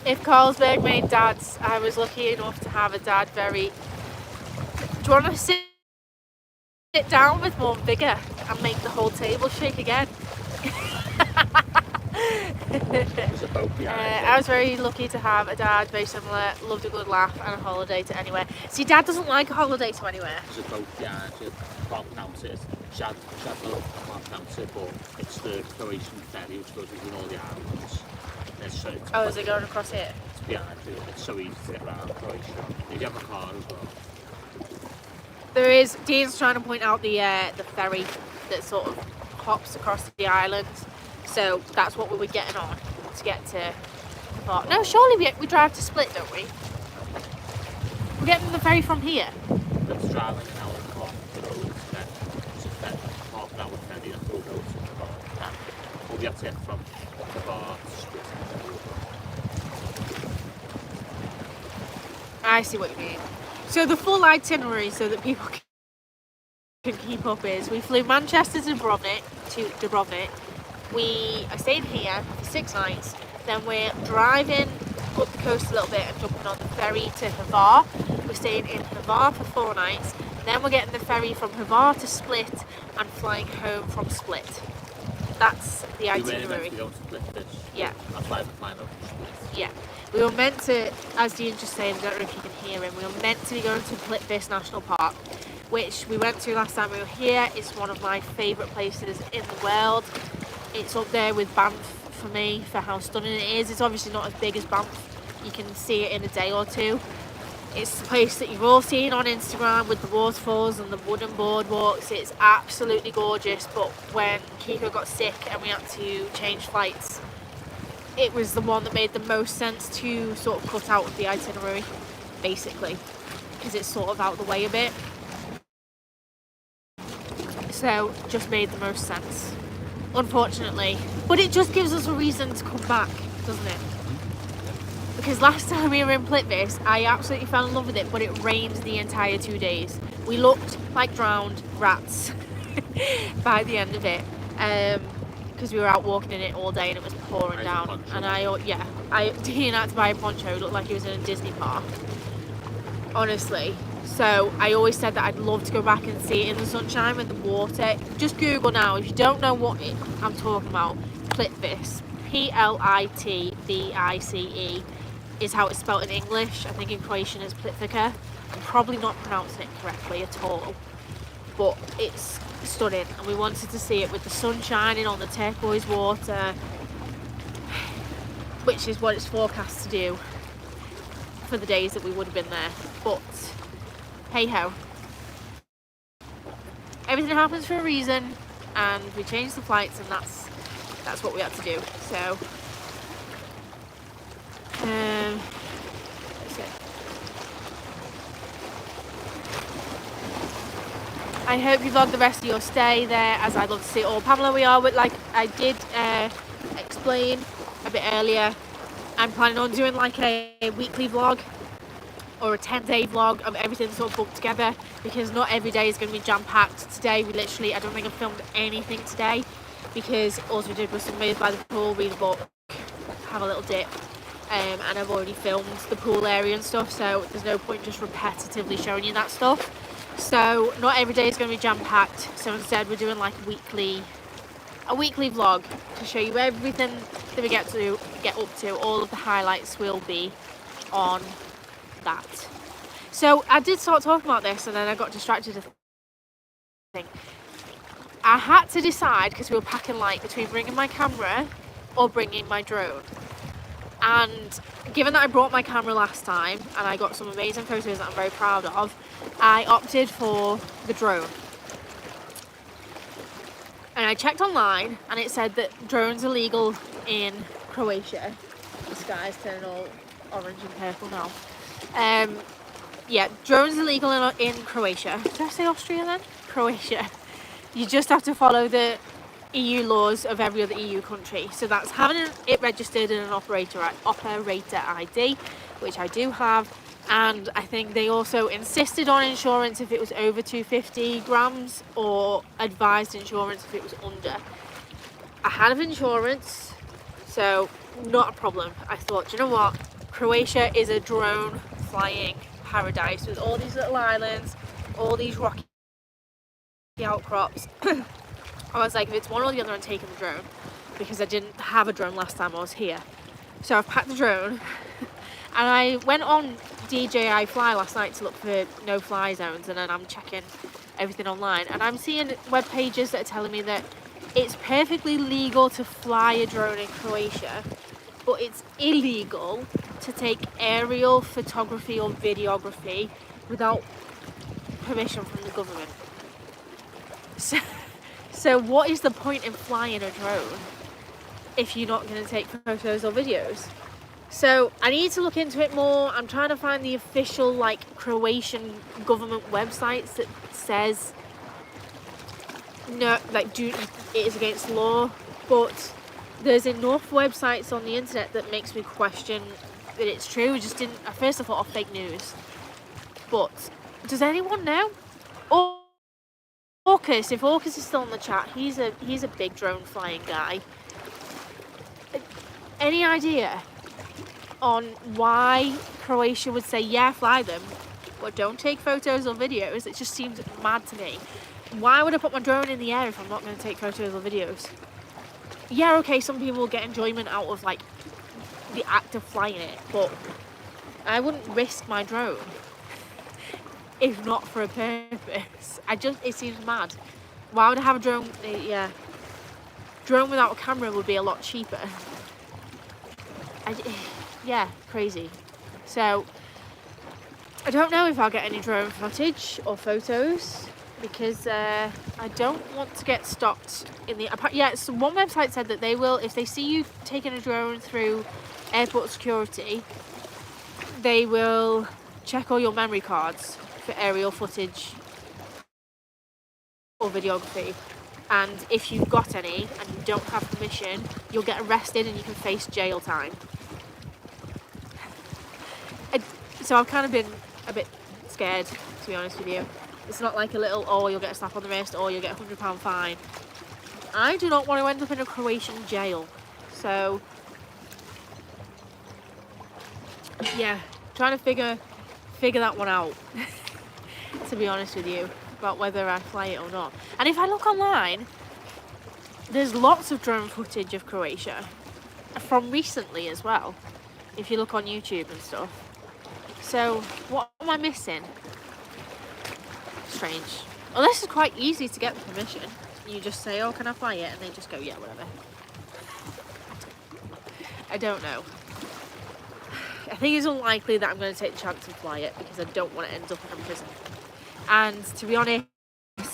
If Carlsberg made dads, I was lucky enough to have a dad very... Do you want to sit down with more vigour and make the whole table shake again? I was very lucky to have a dad very similar, loved a good laugh and a holiday to anywhere. See, Dad doesn't like a holiday to anywhere. There's a boat behind you, I can't pronounce it. Shadlow, I can't pronounce it, but it's the Croatian ferry which goes between all the islands. Oh, is it going across here? It's behind you, it's so easy to get around Croatia. You have a car as well. There is, Dean's trying to point out the ferry that sort of hops across the island. So that's what we were getting on to get to the park. No, surely we drive to Split, don't we? We're getting the ferry from here. Let's drive like an hour and a half to the road, then it's a ferry, half an hour ferry, and we'll go to the bar. We'll get to it from the bar to Split. I see what you mean. So the full itinerary, so that people can keep up, is we flew Manchester to Dubrovnik. We are staying here for 6 nights. Then we're driving up the coast a little bit and jumping on the ferry to Hvar. We're staying in Hvar for 4 nights. Then we're getting the ferry from Hvar to Split and flying home from Split. That's the itinerary. We were meant to go to Split this. Yeah. That's why we're flying over to Split. Yeah. We were meant to, as Dean just said, I don't know if you can hear him, we were meant to be going to Plitvice National Park, which we went to last time we were here. It's one of my favourite places in the world. It's up there with Banff for me, for how stunning it is. It's obviously not as big as Banff. You can see it in a day or two. It's the place that you've all seen on Instagram with the waterfalls and the wooden boardwalks. It's absolutely gorgeous, but when Kiko got sick and we had to change flights, it was the one that made the most sense to sort of cut out of the itinerary, basically, because it's sort of out of the way a bit. So, just made the most sense, unfortunately. But it just gives us a reason to come back, doesn't it? Because last time we were in Plitvice, I absolutely fell in love with it, but it rained the entire 2 days. We looked like drowned rats by the end of it. Because we were out walking in it all day and it was pouring down. And Dean had to buy a poncho. It looked like he was in a Disney park, honestly. So I always said that I'd love to go back and see it in the sunshine with the water. Just Google now, if you don't know what I'm talking about, Plitvice, Plitvice is how it's spelled in English. I think in Croatian it's Plitvica. I'm probably not pronouncing it correctly at all, but it's stunning, and we wanted to see it with the sun shining on the turquoise water, which is what it's forecast to do for the days that we would have been there. But hey ho, everything happens for a reason, and we changed the flights, and that's what we had to do. So that's it. I hope you vlog the rest of your stay there, as I'd love to see it all. Pamela, we are, like I did explain a bit earlier, I'm planning on doing like a weekly vlog or a 10-day vlog of everything sort of booked together, because not every day is going to be jam-packed. Today, I don't think I filmed anything today, because all we did was move by the pool, read a book, have a little dip, and I've already filmed the pool area and stuff, so there's no point just repetitively showing you that stuff. So not every day is going to be jam-packed, so instead we're doing like a weekly vlog to show you everything that we get up to. All of the highlights will be on that. So I did start talking about this, and then I got distracted. I had to decide, because we were packing light, between bringing my camera or bringing my drone. And given that I brought my camera last time and I got some amazing photos that I'm very proud of, I opted for the drone. And I checked online and it said that drones are legal in Croatia. The sky's turning all orange and purple now. Yeah, drones are legal in Croatia. Did I say Austria then? Croatia. You just have to follow the EU laws of every other EU country. So that's having it registered in an operator ID, which I do have. And I think they also insisted on insurance if it was over 250 grams or advised insurance if it was under. I had insurance, so not a problem. I thought, you know what? Croatia is a drone flying paradise with all these little islands, all these rocky outcrops. I was like, if it's one or the other, I'm taking the drone, because I didn't have a drone last time I was here. So I've packed the drone, and I went on DJI Fly last night to look for no-fly zones, and then I'm checking everything online, and I'm seeing web pages that are telling me that it's perfectly legal to fly a drone in Croatia, but it's illegal to take aerial photography or videography without permission from the government. So what is the point in flying a drone if you're not going to take photos or videos? So I need to look into it more. I'm trying to find the official Croatian government websites that says no, it is against law, but there's enough websites on the internet that makes me question that it's true. At first I thought fake news, but does anyone know? Orcus, if Orcus is still in the chat, he's a big drone flying guy. Any idea on why Croatia would say, yeah, fly them, but don't take photos or videos? It just seems mad to me. Why would I put my drone in the air if I'm not going to take photos or videos? Yeah, okay, some people will get enjoyment out of the act of flying it, but I wouldn't risk my drone if not for a purpose. It seems mad. Why would I have a drone? Yeah, drone without a camera would be a lot cheaper. Yeah, crazy. So I don't know if I'll get any drone footage or photos, because I don't want to get stopped in the... Yeah, so one website said that they will, if they see you taking a drone through airport security, they will check all your memory cards for aerial footage or videography, and if you've got any and you don't have permission, you'll get arrested and you can face jail time. So I've kind of been a bit scared, to be honest with you. It's not like a little, oh, you'll get a slap on the wrist or you'll get a £100 fine. I do not want to end up in a Croatian jail. So yeah, trying to figure that one out, to be honest with you, about whether I fly it or not. And if I look online, there's lots of drone footage of Croatia from recently as well, if you look on YouTube and stuff. So what am I missing? Strange. Unless it's quite easy to get the permission. You just say, oh, can I fly it? And they just go, yeah, whatever. I don't know. I think it's unlikely that I'm going to take the chance and fly it, because I don't want to end up in prison. And to be honest,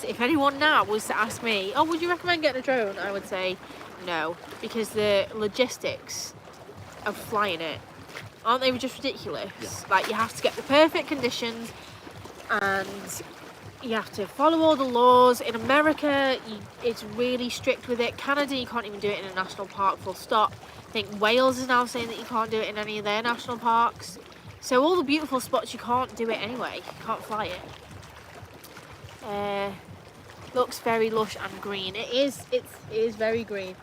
if anyone now was to ask me, oh, would you recommend getting a drone? I would say no, because the logistics of flying it, aren't they just ridiculous? Yeah. You have to get the perfect conditions, and you have to follow all the laws. In America, it's really strict with it. Canada, you can't even do it in a national park, full stop. I think Wales is now saying that you can't do it in any of their national parks. So all the beautiful spots, you can't do it anyway. You can't fly it. Looks very lush and green. It is very green,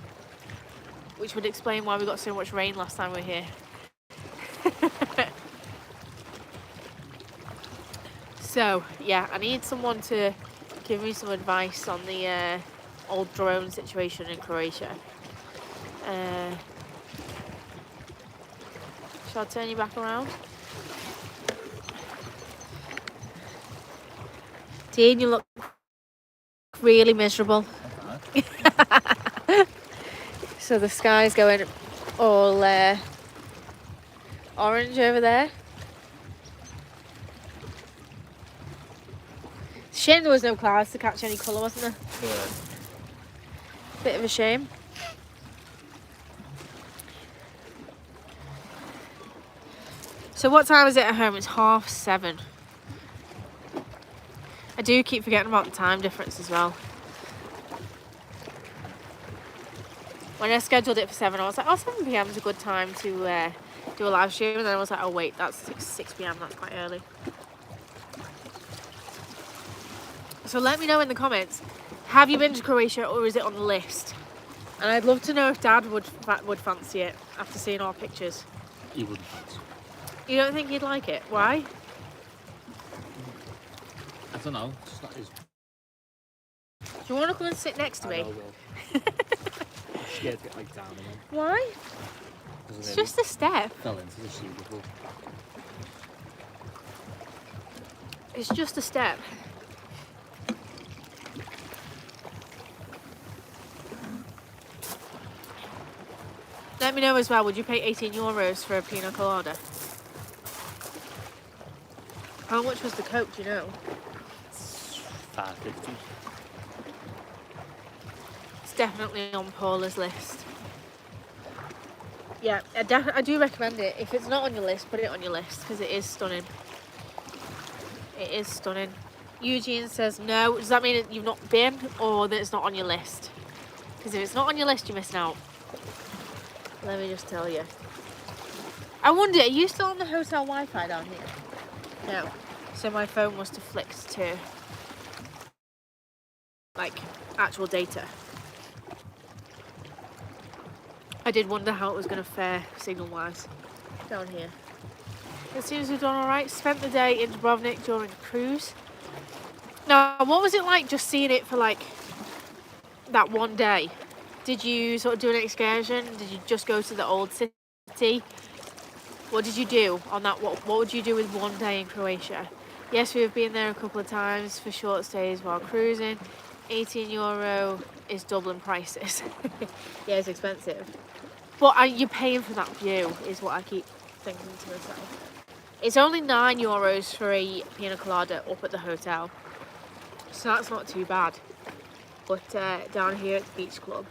which would explain why we got so much rain last time we were here. So yeah, I need someone to give me some advice on the old drone situation in Croatia. Shall I turn you back around? Dean, you look really miserable. So the sky's going all orange over there. Shame there was no clouds to catch any colour, wasn't there? Yeah. Bit of a shame. So what time is it at home? It's 7:30. I do keep forgetting about the time difference as well. When I scheduled it for 7, I was like, oh, 7 p.m. is a good time to do a live stream. And then I was like, oh wait, that's 6 p.m. That's quite early. So let me know in the comments, have you been to Croatia or is it on the list? And I'd love to know if Dad would fancy it after seeing our pictures. He wouldn't fancy. You don't think he'd like it? Why? I don't know. It's not his. Do you want to come and sit next to me? I know, well. I'm scared to get like down again. Why? It's just a step. Fell into the sea before. It's just a step. Let me know as well, would you pay €18 for a pina colada? How much was the Coke, do you know? $5.50. It's definitely on Paula's list. Yeah, I do recommend it. If it's not on your list, put it on your list because it is stunning. It is stunning. Eugene says no. Does that mean that you've not been or that it's not on your list? Because if it's not on your list, you're missing out. Let me just tell you. I wonder, are you still on the hotel Wi-Fi down here? No. So my phone must have flicked to like actual data. I did wonder how it was going to fare signal-wise down here. It seems we've done all right. Spent the day in Dubrovnik during a cruise. Now, what was it like just seeing it for like that one day? Did you sort of do an excursion? Did you just go to the old city? What did you do on that? What would you do with one day in Croatia? Yes, we have been there a couple of times for short stays while cruising. €18 is Dublin prices. Yeah, it's expensive. But you're paying for that view is what I keep thinking to myself. It's only €9 for a pina colada up at the hotel. So that's not too bad. But down here at the beach club,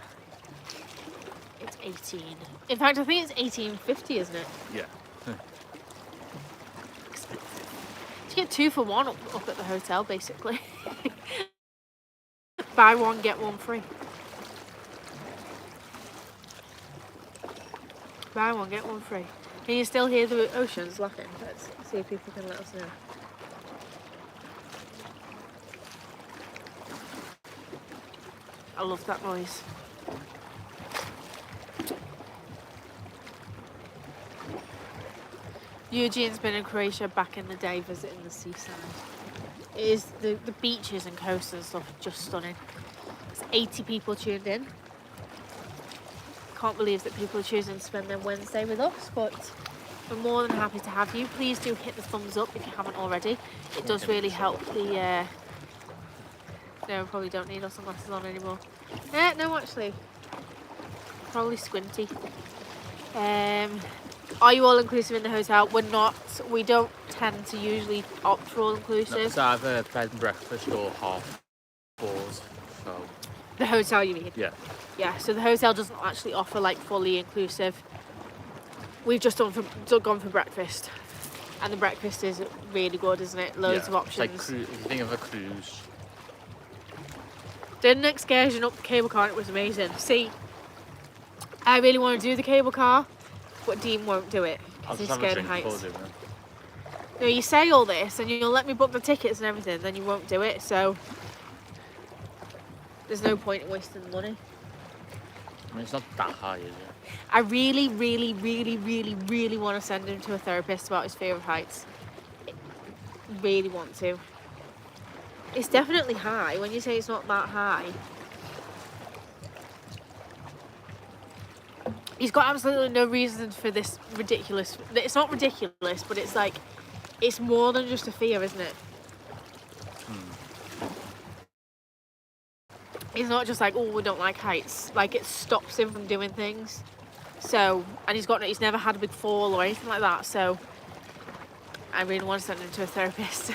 it's 18. In fact, I think it's 18.50, isn't it? Yeah. You get 2 for 1 up at the hotel, basically. Buy one, get one free. Buy one, get one free. Can you still hear the oceans laughing? Let's see if people can let us know. I love that noise. Eugene's been in Croatia back in the day visiting the seaside. It is the beaches and coasts and stuff are just stunning. There's 80 people tuned in. Can't believe that people are choosing to spend their Wednesday with us, but we're more than happy to have you. Please do hit the thumbs up if you haven't already. It does really help the... No, we probably don't need our sunglasses on anymore. No, actually. Probably squinty. Are you all inclusive in the hotel? We're not. We don't tend to usually opt for all inclusive. No, it's either bed and breakfast or half fours. So. The hotel, you mean? Yeah. Yeah. So the hotel doesn't actually offer like fully inclusive. We've just gone for breakfast, and the breakfast is really good, isn't it? Loads of options. It's like if you think of a cruise. Did an excursion up the cable car and it was amazing. See, I really want to do the cable car, but Dean won't do it because he's scared of heights. No, you say all this and you'll let me book the tickets and everything, then you won't do it, so there's no point in wasting the money. I mean, it's not that high, is it? I really, really, really, really, really want to send him to a therapist about his fear of heights. Really want to. It's definitely high when you say it's not that high. He's got absolutely no reason for this ridiculous... It's not ridiculous, but it's like... It's more than just a fear, isn't it? It's not just like, oh, we don't like heights. Like, it stops him from doing things. So, and he's never had a big fall or anything like that, so... I really want to send him to a therapist.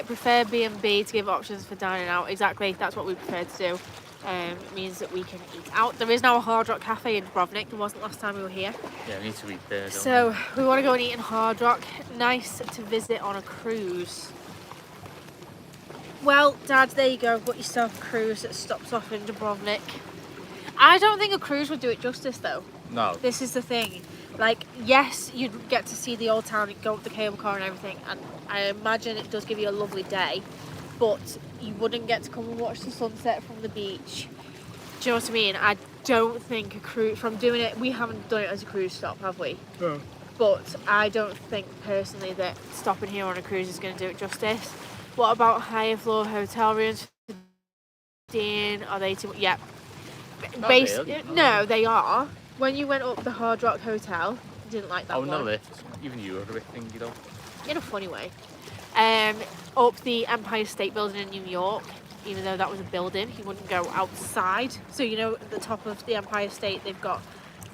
Prefer B&B to give options for dining out. Exactly, that's what we prefer to do. It means that we can eat out. There is now a Hard Rock Cafe in Dubrovnik. There wasn't last time we were here. Yeah, we need to eat there, don't So we want to go and eat in Hard Rock. Nice to visit on a cruise. Well, Dad, there you go. Got yourself a cruise that stops off in Dubrovnik. I don't think a cruise would do it justice, though. No. This is the thing. Like, yes, you'd get to see the old town and go up the cable car and everything, and I imagine it does give you a lovely day, but you wouldn't get to come and watch the sunset from the beach. Do you know what I mean? I don't think a cruise, from doing it, we haven't done it as a cruise stop, have we? No. But I don't think personally that stopping here on a cruise is going to do it justice. What about higher floor hotel rooms? Dean, are they too? Yeah. Really. No, they are. When you went up the Hard Rock Hotel, you didn't like that Oh, one. no lift. Even you are a thing, you know. In a funny way. Up the Empire State Building in New York, even though that was a building, you wouldn't go outside. So you know, at the top of the Empire State, they've got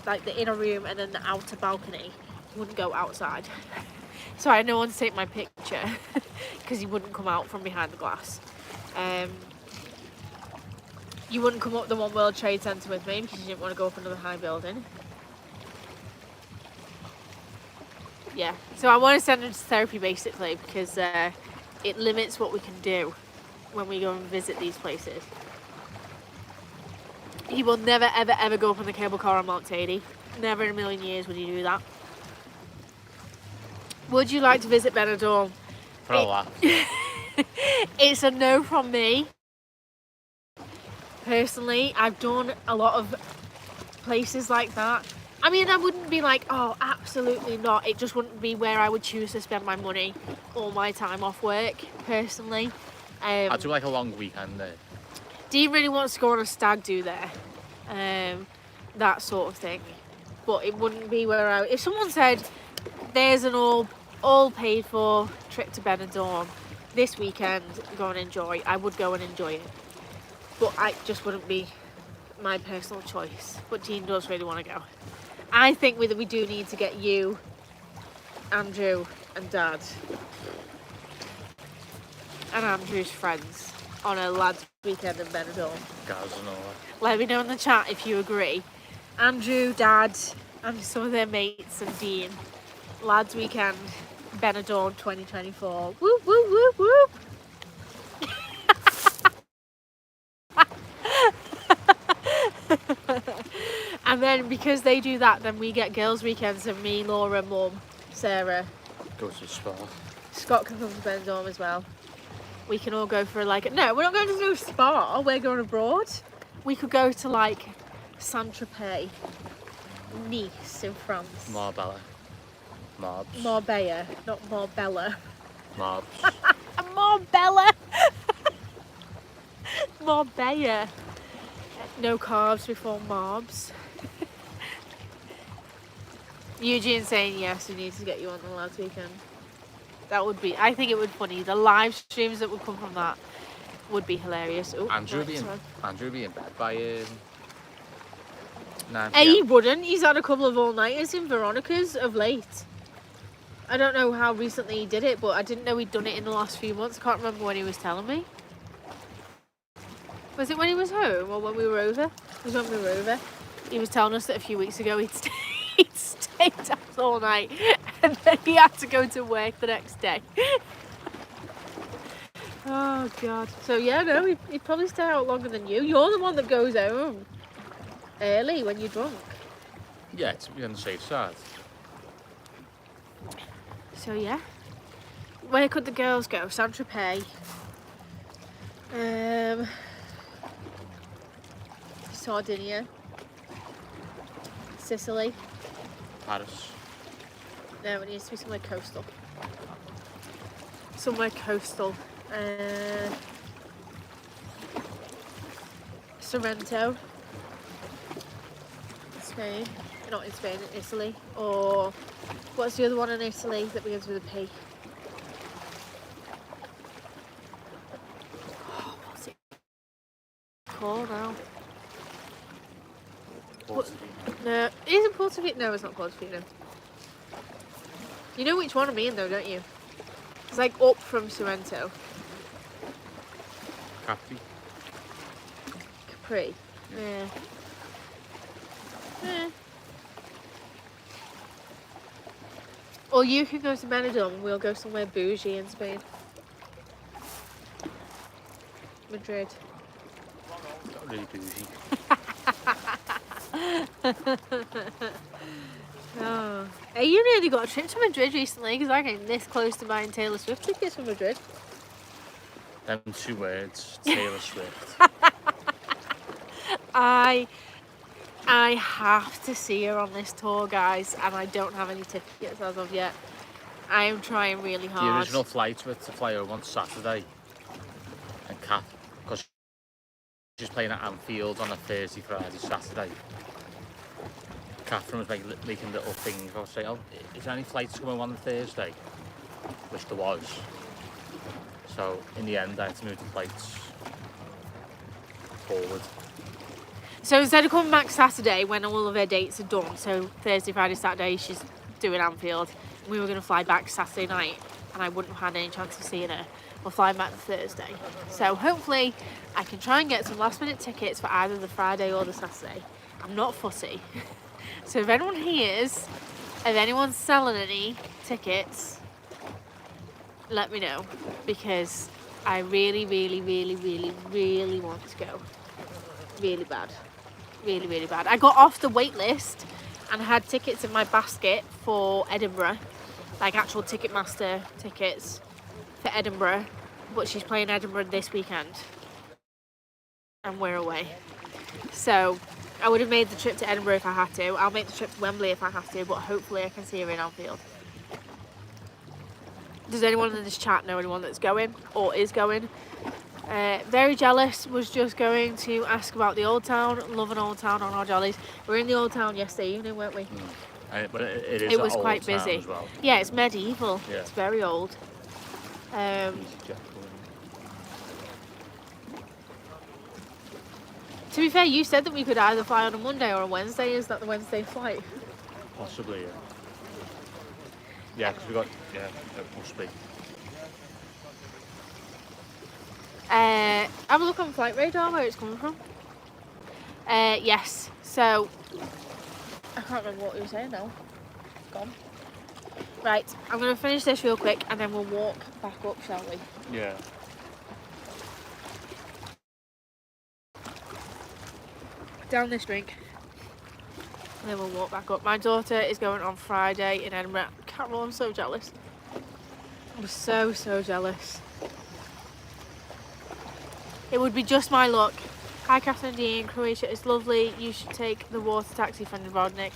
like the inner room and then the outer balcony. You wouldn't go outside. So I had no one to take my picture because you wouldn't come out from behind the glass. You wouldn't come up the One World Trade Center with me because you didn't want to go up another high building. Yeah, so I want to send him to therapy basically because it limits what we can do when we go and visit these places. He will never, ever, ever go up on the cable car on Mount Tady. Never in a million years would he do that. Would you like to visit Benidorm? For a laugh. It's a no from me. Personally, I've done a lot of places like that. I mean, I wouldn't be like, oh, absolutely not. It just wouldn't be where I would choose to spend my money or my time off work, personally. I'd do like a long weekend there. Dean really wants to go on a stag do there. That sort of thing. But it wouldn't be where I... If someone said, there's an all paid for trip to Benidorm this weekend, go and enjoy, I would go and enjoy it. But I just wouldn't be my personal choice. But Dean does really want to go. I think we do need to get you, Andrew, and Dad, and Andrew's friends on a lads' weekend in Benidorm. Guys and all that. Let me know in the chat if you agree. Andrew, Dad, and some of their mates, and Dean. Lads' weekend, Benidorm 2024. Whoop, whoop, whoop, whoop. And then because they do that, then we get girls' weekends of me, Laura, Mum, Sarah. Go to the spa. Scott can come to Benidorm as well. We can all go for like... No, we're not going to do a spa. We're going abroad. We could go to like Saint-Tropez, Nice in France. Marbella. Marbs. Marbella, not Marbella. Marbs. Marbella. Marbella. No carbs before Marbs. Eugene saying yes, we need to get you on the lads weekend. That would be, I think it would be funny. The live streams that would come from that would be hilarious. Ooh, Andrew would be in bed by 9 Hey, he PM. wouldn't. He's had a couple of all-nighters in Veronica's of late. I don't know how recently he did it, but I didn't know he'd done it in the last few months. I can't remember when he was telling me. Was it when he was home or when we were over? It was when we were over. He was telling us that a few weeks ago he'd stayed out all night and then he had to go to work the next day. Oh, God. So, yeah, no, he'd probably stay out longer than you. You're the one that goes home early when you're drunk. Yeah, to be on the safe side. So, yeah. Where could the girls go? Saint-Tropez. Sardinia. Sicily. Paris. No, it needs to be somewhere coastal. Somewhere coastal. Sorrento. Spain. Not in Spain, in Italy. Or what's the other one in Italy that begins with a P? Oh, what's it called now? No, it isn't Portofino. No, it's not Portofino. You know which one I mean though, don't you? It's like up from Sorrento. Capri. Pre. Yeah. Yeah. Or you can go to Benidorm and we'll go somewhere bougie in Spain. Madrid. Not really bougie. Oh. Hey, you really got a trip to Madrid recently because I came this close to buying Taylor Swift tickets for Madrid. Them 2 words, Taylor Swift. I have to see her on this tour, guys, and I don't have any tickets as of yet. I am trying really The hard. original flight was to fly over on Saturday. And Kath, because she's playing at Anfield on a Thursday, Friday, Saturday. Catherine was making little things. I was saying, oh, is there any flights coming on the Thursday? Which there was. So in the end, I had to move the flights forward. So instead of coming back Saturday when all of her dates are done, so Thursday, Friday, Saturday, she's doing Anfield, we were going to fly back Saturday night, and I wouldn't have had any chance of seeing her. We're flying back Thursday. So hopefully I can try and get some last minute tickets for either the Friday or the Saturday. I'm not fussy. So if anyone hears, if anyone's selling any tickets, let me know, because I really, really, really, really, really want to go. Really bad. Really, really bad. I got off the wait list and had tickets in my basket for Edinburgh, like actual Ticketmaster tickets for Edinburgh, but she's playing Edinburgh this weekend and we're away. So I would have made the trip to Edinburgh if I had to. I'll make the trip to Wembley if I have to, but hopefully I can see her in Anfield. Does anyone in this chat know anyone that's going or is going? Very jealous, was just going to ask about the Old Town. Love an Old Town on our jollies. We were in the Old Town yesterday evening, weren't we? But it is It was an quite old town busy. as well. Yeah, it's medieval. Yeah. It's very old. To be fair, you said that we could either fly on a Monday or a Wednesday. Is that the Wednesday flight? Possibly, yeah. Yeah, because we got, yeah, it must be. Have a look on Flight Radar where it's coming from. Yes, so I can't remember what we were saying now. It's gone. Right, I'm going to finish this real quick and then we'll walk back up, shall we? Yeah. Down this drink. And then we'll walk back up. My daughter is going on Friday in Edinburgh. Carol, I'm so jealous. I'm so, so jealous. It would be just my luck. Hi Catherine and Dean, Croatia is lovely. You should take the water taxi from Dubrovnik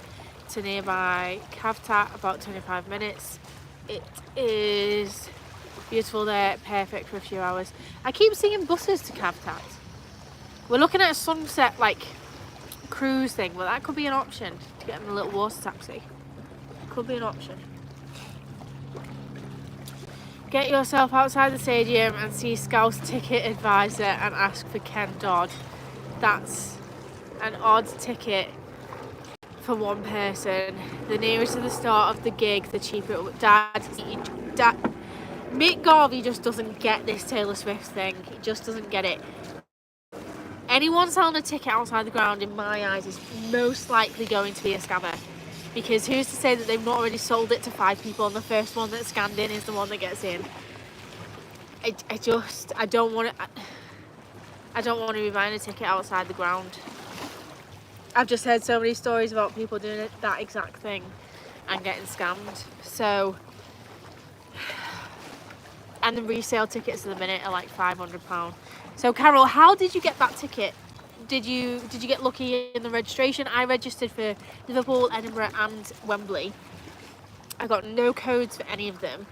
to nearby Kavtat, about 25 minutes. It is beautiful there, perfect for a few hours. I keep seeing buses to Kavtat. We're looking at a sunset like cruise thing, but that could be an option to get them a little water taxi. Could be an option. Get yourself outside the stadium and see Scouse ticket advisor and ask for Ken Dodd. That's an odd ticket for one person. The nearest to the start of the gig, the cheaper. Dad, Mick Garvey just doesn't get this Taylor Swift thing. He just doesn't get it. Anyone selling a ticket outside the ground, in my eyes, is most likely going to be a scammer. Because who's to say that they've not already sold it to 5 people and the first one that's scanned in is the one that gets in? I don't want to be buying a ticket outside the ground. I've just heard so many stories about people doing that exact thing and getting scammed. So, and the resale tickets at the minute are like £500. So Carol, how did you get that ticket? Did you get lucky in the registration? I registered for Liverpool, Edinburgh and Wembley. I got no codes for any of them,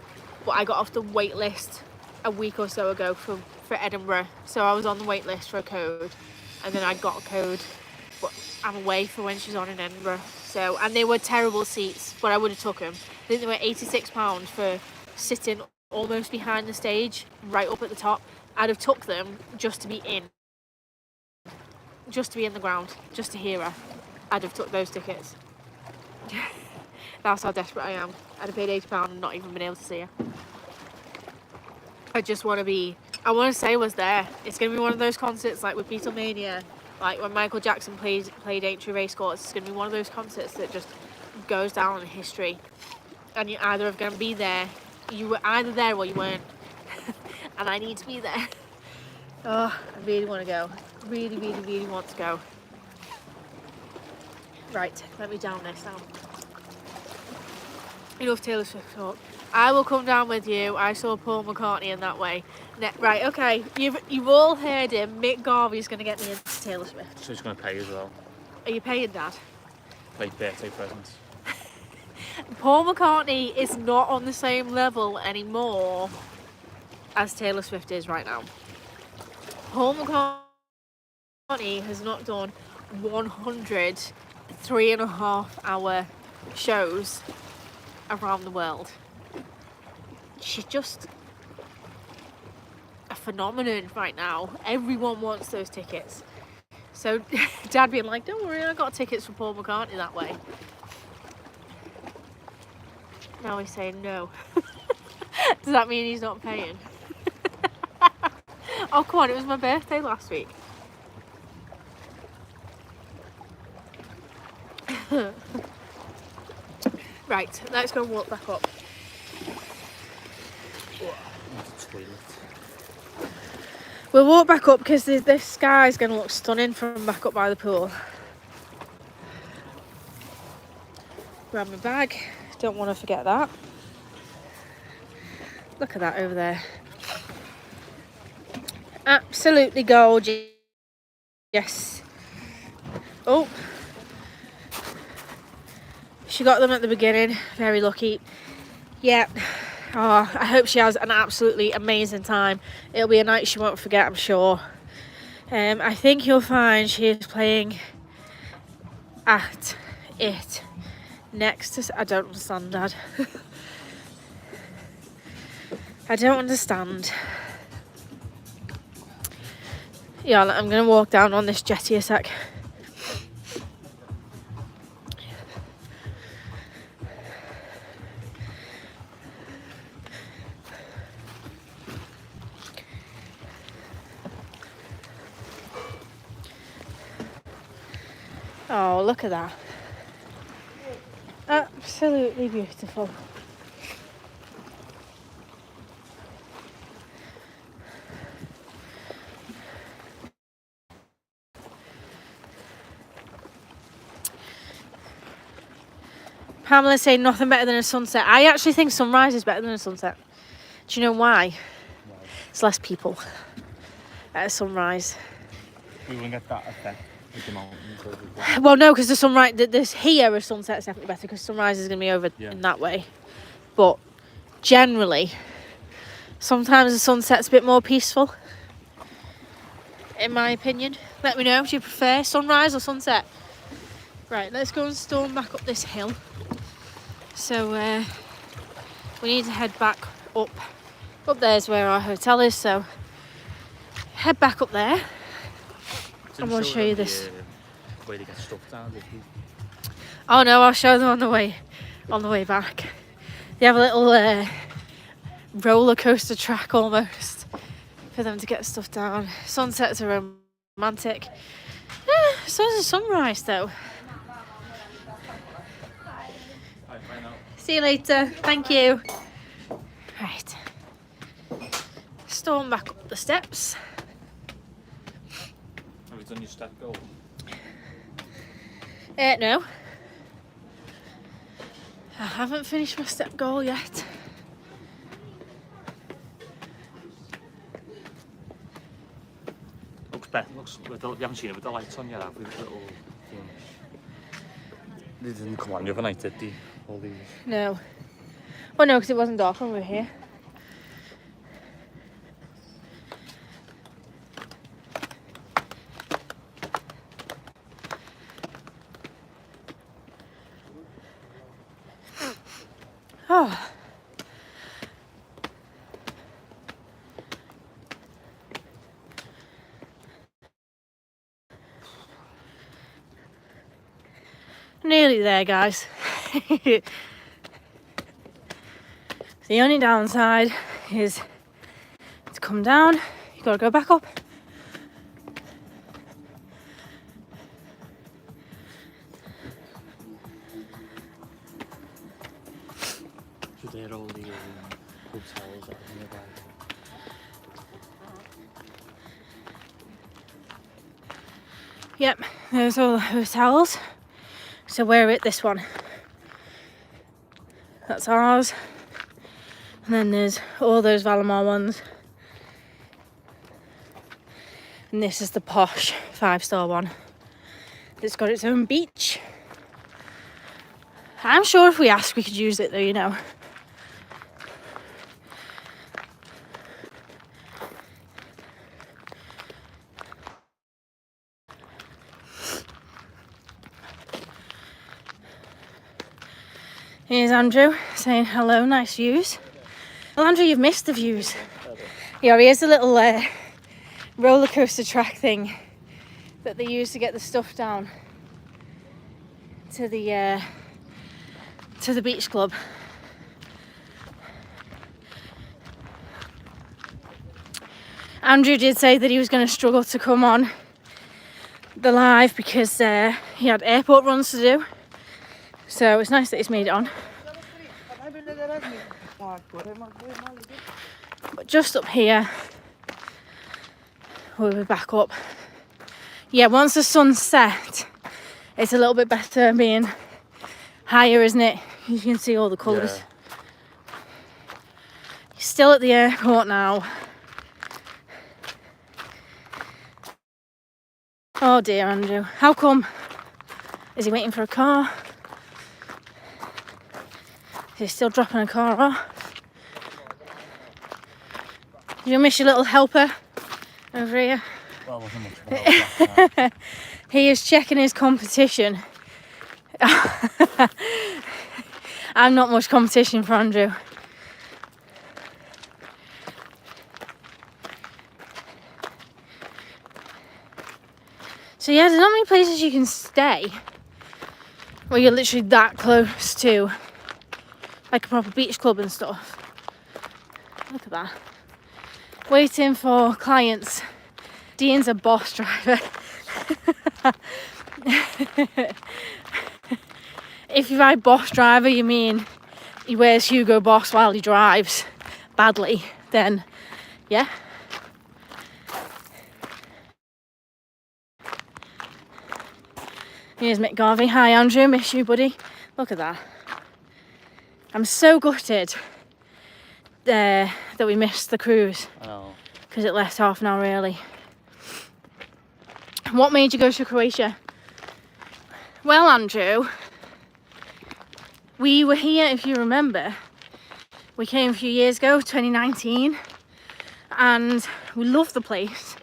but I got off the wait list a week or so ago for Edinburgh. So I was on the wait list for a code and then I got a code, but I'm away for when she's on in Edinburgh. So, and they were terrible seats, but I would have took them. I think they were £86 for sitting almost behind the stage, right up at the top. I'd have took them just to be in. Just to be in the ground, just to hear her. I'd have took those tickets. That's how desperate I am. I'd have paid £80 and not even been able to see her. I just want to be, I want to say I was there. It's going to be one of those concerts like with Beatlemania Like when Michael Jackson played Aintree Racecourse, it's going to be one of those concerts that just goes down in history. And you either are going to be there, you were either there or you weren't. And I need to be there. Oh, I really want to go. Really, really, really want to go. Right, let me down this now. Enough Taylor Swift talk. I will come down with you. I saw Paul McCartney in that way. Right, okay. You've all heard him. Mick Garvey's going to get me into Taylor Swift. So he's going to pay as well. Are you paying, Dad? Late birthday presents. Paul McCartney is not on the same level anymore as Taylor Swift is right now. Paul McCartney has not done 100 3.5-hour shows around the world. She's just a phenomenon right now. Everyone wants those tickets. So Dad being like, don't worry, I got tickets for Paul McCartney that way. Now he's saying no. Does that mean he's not paying? Oh, come on, it was my birthday last week. Right, let's go and walk back up. We'll walk back up because this sky's going to look stunning from back up by the pool. Grab my bag, don't want to forget that. Look at that over there. Absolutely gorgeous. Yes. Oh. She got them at the beginning. Very lucky. Yeah. Oh, I hope she has an absolutely amazing time. It'll be a night she won't forget, I'm sure. I think you'll find she is playing at it next to... I don't understand, Dad. I don't understand. Yeah, I'm going to walk down on this jetty a sec. Oh, look at that. Absolutely beautiful. Pamela saying nothing better than a sunset. I actually think sunrise is better than a sunset. Do you know why? It's less people at a sunrise. We wouldn't get that effect with the mountains. Well, no, because the sunrise, this here a sunset's definitely better because sunrise is going to be over in that way. But generally, sometimes the sunset's a bit more peaceful, in my opinion. Let me know, do you prefer sunrise or sunset? Right, let's go and storm back up this hill. So we need to head back up. Up there's where our hotel is, so head back up there. I'm going to show you this. Where they get stuff down. Oh no, I'll show them on the way back. They have a little roller coaster track almost for them to get stuff down. Sunsets are romantic. So is the sunrise though. See you later. Thank you. Right. Storm back up the steps. Have you done your step goal? No. I haven't finished my step goal yet. Looks better. Looks. You haven't seen it with the lights on yet, have we? Little things. They didn't come on the other night, did they? All these. No. Well, no, because it wasn't dark when we were here. Oh. Nearly there, guys. The only downside is to come down, you gotta go back up. So they're all the hotels that are nearby. Yep, there's all the hotels. So we're at this one. That's ours. And then there's all those Valamar ones. And this is the posh 5-star one. It's got its own beach. I'm sure if we asked we could use it though, you know. Here's Andrew saying hello, nice views. Well, Andrew, you've missed the views. Yeah, here's a little roller coaster track thing that they use to get the stuff down to the beach club. Andrew did say that he was going to struggle to come on the live because he had airport runs to do. So it's nice that he's made it on. But just up here, we'll be back up. Yeah, once the sun's set, it's a little bit better being higher, isn't it? You can see all the colours. Yeah. You're still at the airport now. Oh dear, Andrew. How come? Is he waiting for a car? Is he still dropping a car off? You miss your little helper over here? Well, wasn't much of a helper. He is checking his competition. I'm not much competition for Andrew. So yeah, there's not many places you can stay where you're literally that close to like a proper beach club and stuff. Look at that. Waiting for clients. Dean's a boss driver. If you write boss driver, you mean he wears Hugo Boss while he drives badly, then yeah. Here's Mick Garvey. Hi Andrew, miss you buddy. Look at that. I'm so gutted that we missed the cruise. I know. Because it left half an hour early. What made you go to Croatia? Well, Andrew, we were here, if you remember. We came a few years ago, 2019, and we loved the place,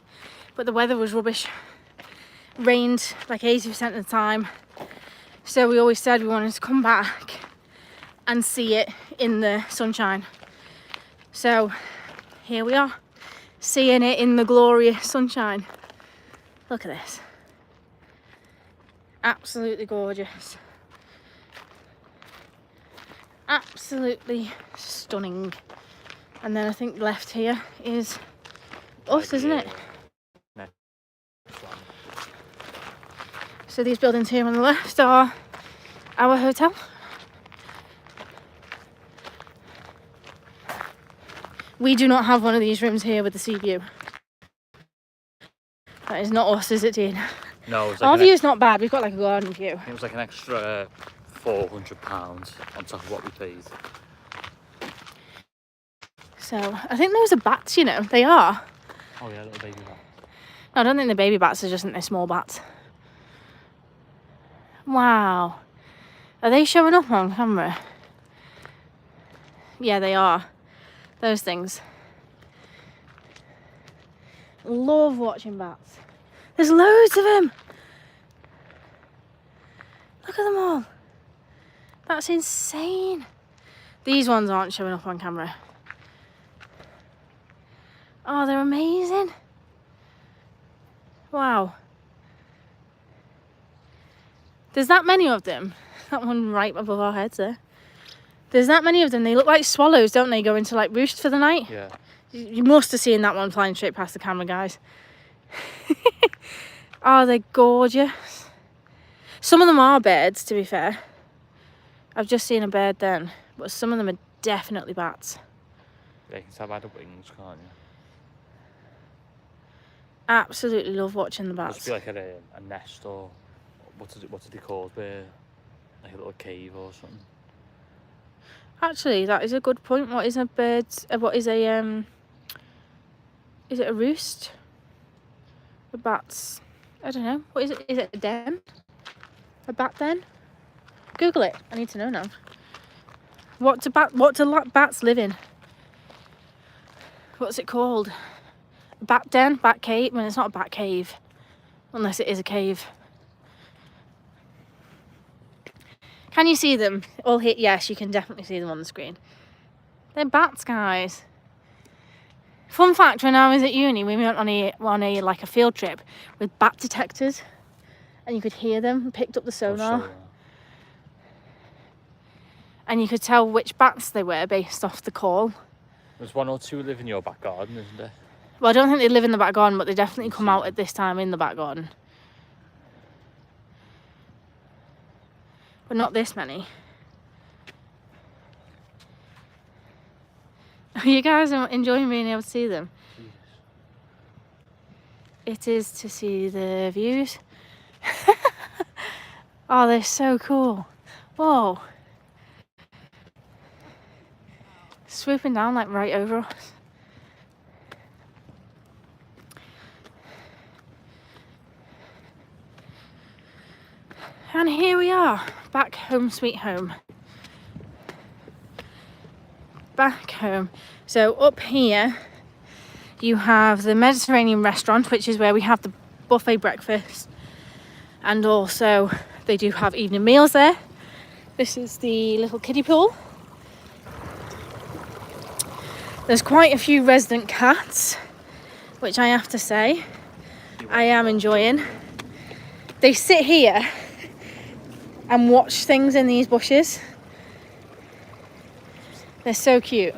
but the weather was rubbish. Rained like 80% of the time. So we always said we wanted to come back and see it in the sunshine. So here we are, seeing it in the glorious sunshine. Look at this. Absolutely gorgeous. Absolutely stunning. And then I think left here is us, isn't it? No. So these buildings here on the left are our hotel. We do not have one of these rooms here with the sea view. That is not us, is it, Dean? No, it was like our view is not bad. We've got like a garden view. It was like an extra £400 on top of what we paid. So I think those are bats, you know. They are. Oh yeah, little baby bats. No, I don't think they're baby bats. I just think they're small bats. Wow. Are they showing up on camera? Yeah, they are. Those things. Love watching bats. There's loads of them. Look at them all. That's insane. These ones aren't showing up on camera. Oh, they're amazing. Wow. There's that many of them. That one right above our heads there. There's that many of them. They look like swallows, don't they? Go into like roost for the night. Yeah. You must have seen that one flying straight past the camera, guys. Oh, they're gorgeous. Some of them are birds, to be fair. I've just seen a bird then, but some of them are definitely bats. Yeah, you can tell by the wings, can't you? Absolutely love watching the Must bats. be like a nest, or what's it called? Where, like a little cave or something. Actually, that is a good point. What is a bird's? What is a Is it a roost? A bat's? I don't know. What is it? Is it a den? A bat den? Google it. I need to know now. What do bats live in? What's it called? A bat den? Bat cave? Well, it's not a bat cave, unless it is a cave. Can you see them? All here? Yes, you can definitely see them on the screen. They're bats, guys. Fun fact: when I was at uni, we went on a like a field trip with bat detectors, and you could hear them. Picked up the sonar, and you could tell which bats they were based off the call. There's 1 or 2 live in your back garden, isn't there? Well, I don't think they live in the back garden, but they definitely come out at this time in the back garden. But not this many. Are you guys enjoying being able to see them? Yes. It is to see the views. Oh, they're so cool. Whoa. Swooping down like right over us. And here we are, back home sweet home. Back home. So up here you have the Mediterranean restaurant, which is where we have the buffet breakfast, and also they do have evening meals there. This is the little kiddie pool. There's quite a few resident cats, which I have to say I am enjoying. They sit here and watch things in these bushes. They're so cute.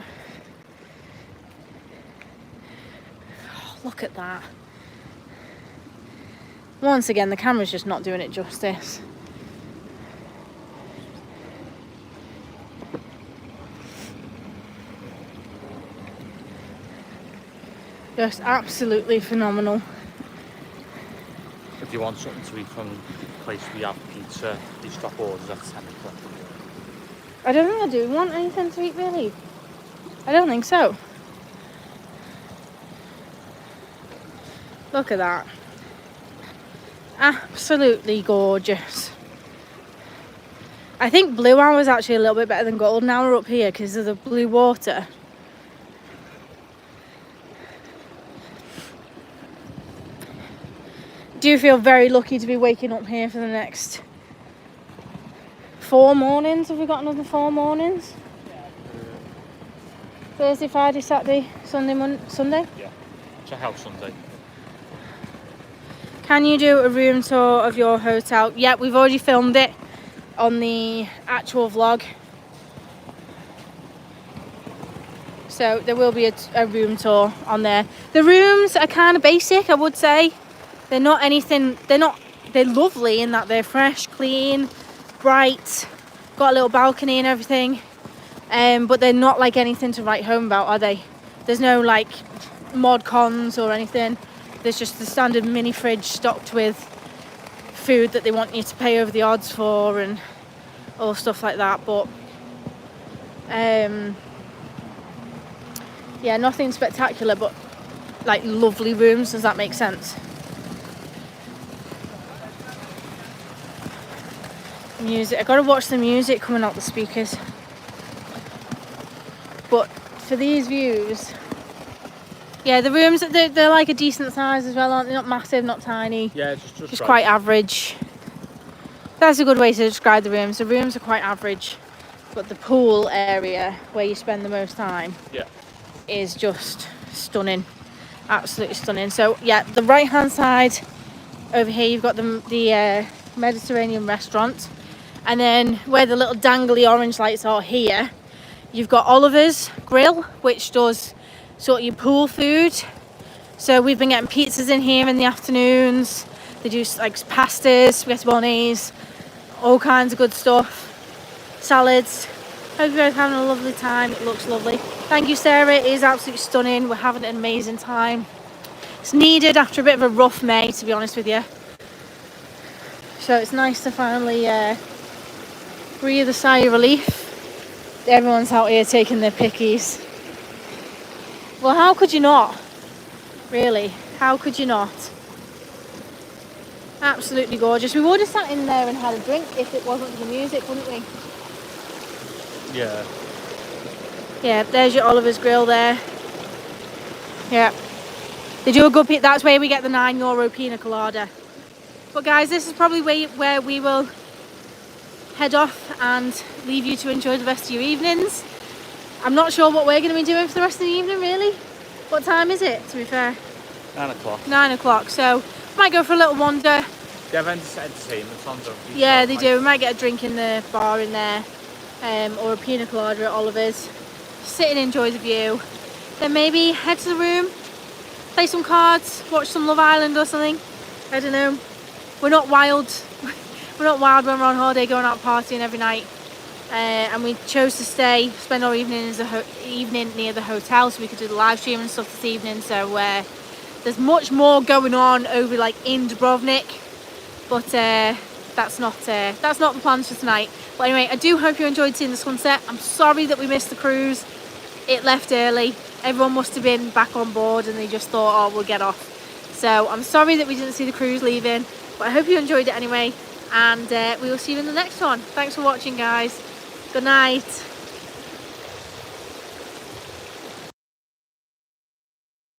Oh, look at that. Once again, the camera's just not doing it justice. Just absolutely phenomenal. If you want something to eat from the place we have pizza, you stop orders at 10 o'clock. I don't think I do want anything to eat, really. I don't think so. Look at that. Absolutely gorgeous. I think blue hour is actually a little bit better than golden hour up here because of the blue water. Do you feel very lucky to be waking up here for the next 4 mornings? Have we got another 4 mornings? Thursday, Friday, Saturday, Sunday, Sunday? Yeah. Check out Sunday. Can you do a room tour of your hotel? Yeah, we've already filmed it on the actual vlog. So there will be a room tour on there. The rooms are kind of basic, I would say. They're not anything, they're lovely in that they're fresh, clean, bright, got a little balcony and everything. But they're not like anything to write home about, are they? There's no like mod cons or anything. There's just the standard mini fridge stocked with food that they want you to pay over the odds for and all stuff like that. But yeah, nothing spectacular, but like lovely rooms. Does that make sense? Music. I gotta watch the music coming out the speakers. But for these views, yeah, the rooms they're like a decent size as well, aren't they? Not massive, not tiny. Yeah, just quite average. That's a good way to describe the rooms. The rooms are quite average, but the pool area where you spend the most time, yeah, is just stunning, absolutely stunning. So yeah, the right hand side over here you've got the Mediterranean restaurant, and then where the little dangly orange lights are here, you've got Oliver's Grill, which does sort of your pool food. So we've been getting pizzas in here in the afternoons. They do like pastas, spaghetti bolognese, all kinds of good stuff, salads. Hope you guys are having a lovely time. It looks lovely. Thank you, Sarah. It is absolutely stunning. We're having an amazing time. It's needed after a bit of a rough May, to be honest with you. So it's nice to finally breathe a sigh of relief. Everyone's out here taking their pickies. Well, how could you not? Really, how could you not? Absolutely gorgeous. We would have sat in there and had a drink if it wasn't for the music, wouldn't we? Yeah. Yeah, there's your Oliver's Grill there. Yeah. They do a good pick. That's where we get the €9 pina colada. But guys, this is probably where we will head off and leave you to enjoy the rest of your evenings. I'm not sure what we're going to be doing for the rest of the evening, really. What time is it, to be fair? 9 o'clock. 9 o'clock, so might go for a little wander. They have entertainment on, don't they? Yeah, they do. We might get a drink in the bar in there, or a pina colada at Oliver's. Sit and enjoy the view. Then maybe head to the room, play some cards, watch some Love Island or something. I don't know. We're not wild. We're not wild when we're on holiday going out partying every night. And we chose to spend our evening near the hotel so we could do the live stream and stuff this evening. So there's much more going on over like in Dubrovnik, but that's not the plans for tonight. But anyway, I do hope you enjoyed seeing the sunset. I'm sorry that we missed the cruise. It left early. Everyone must have been back on board and they just thought, oh, we'll get off. So I'm sorry that we didn't see the cruise leaving, but I hope you enjoyed it anyway. And we will see you in the next one. Thanks for watching, guys. Good night.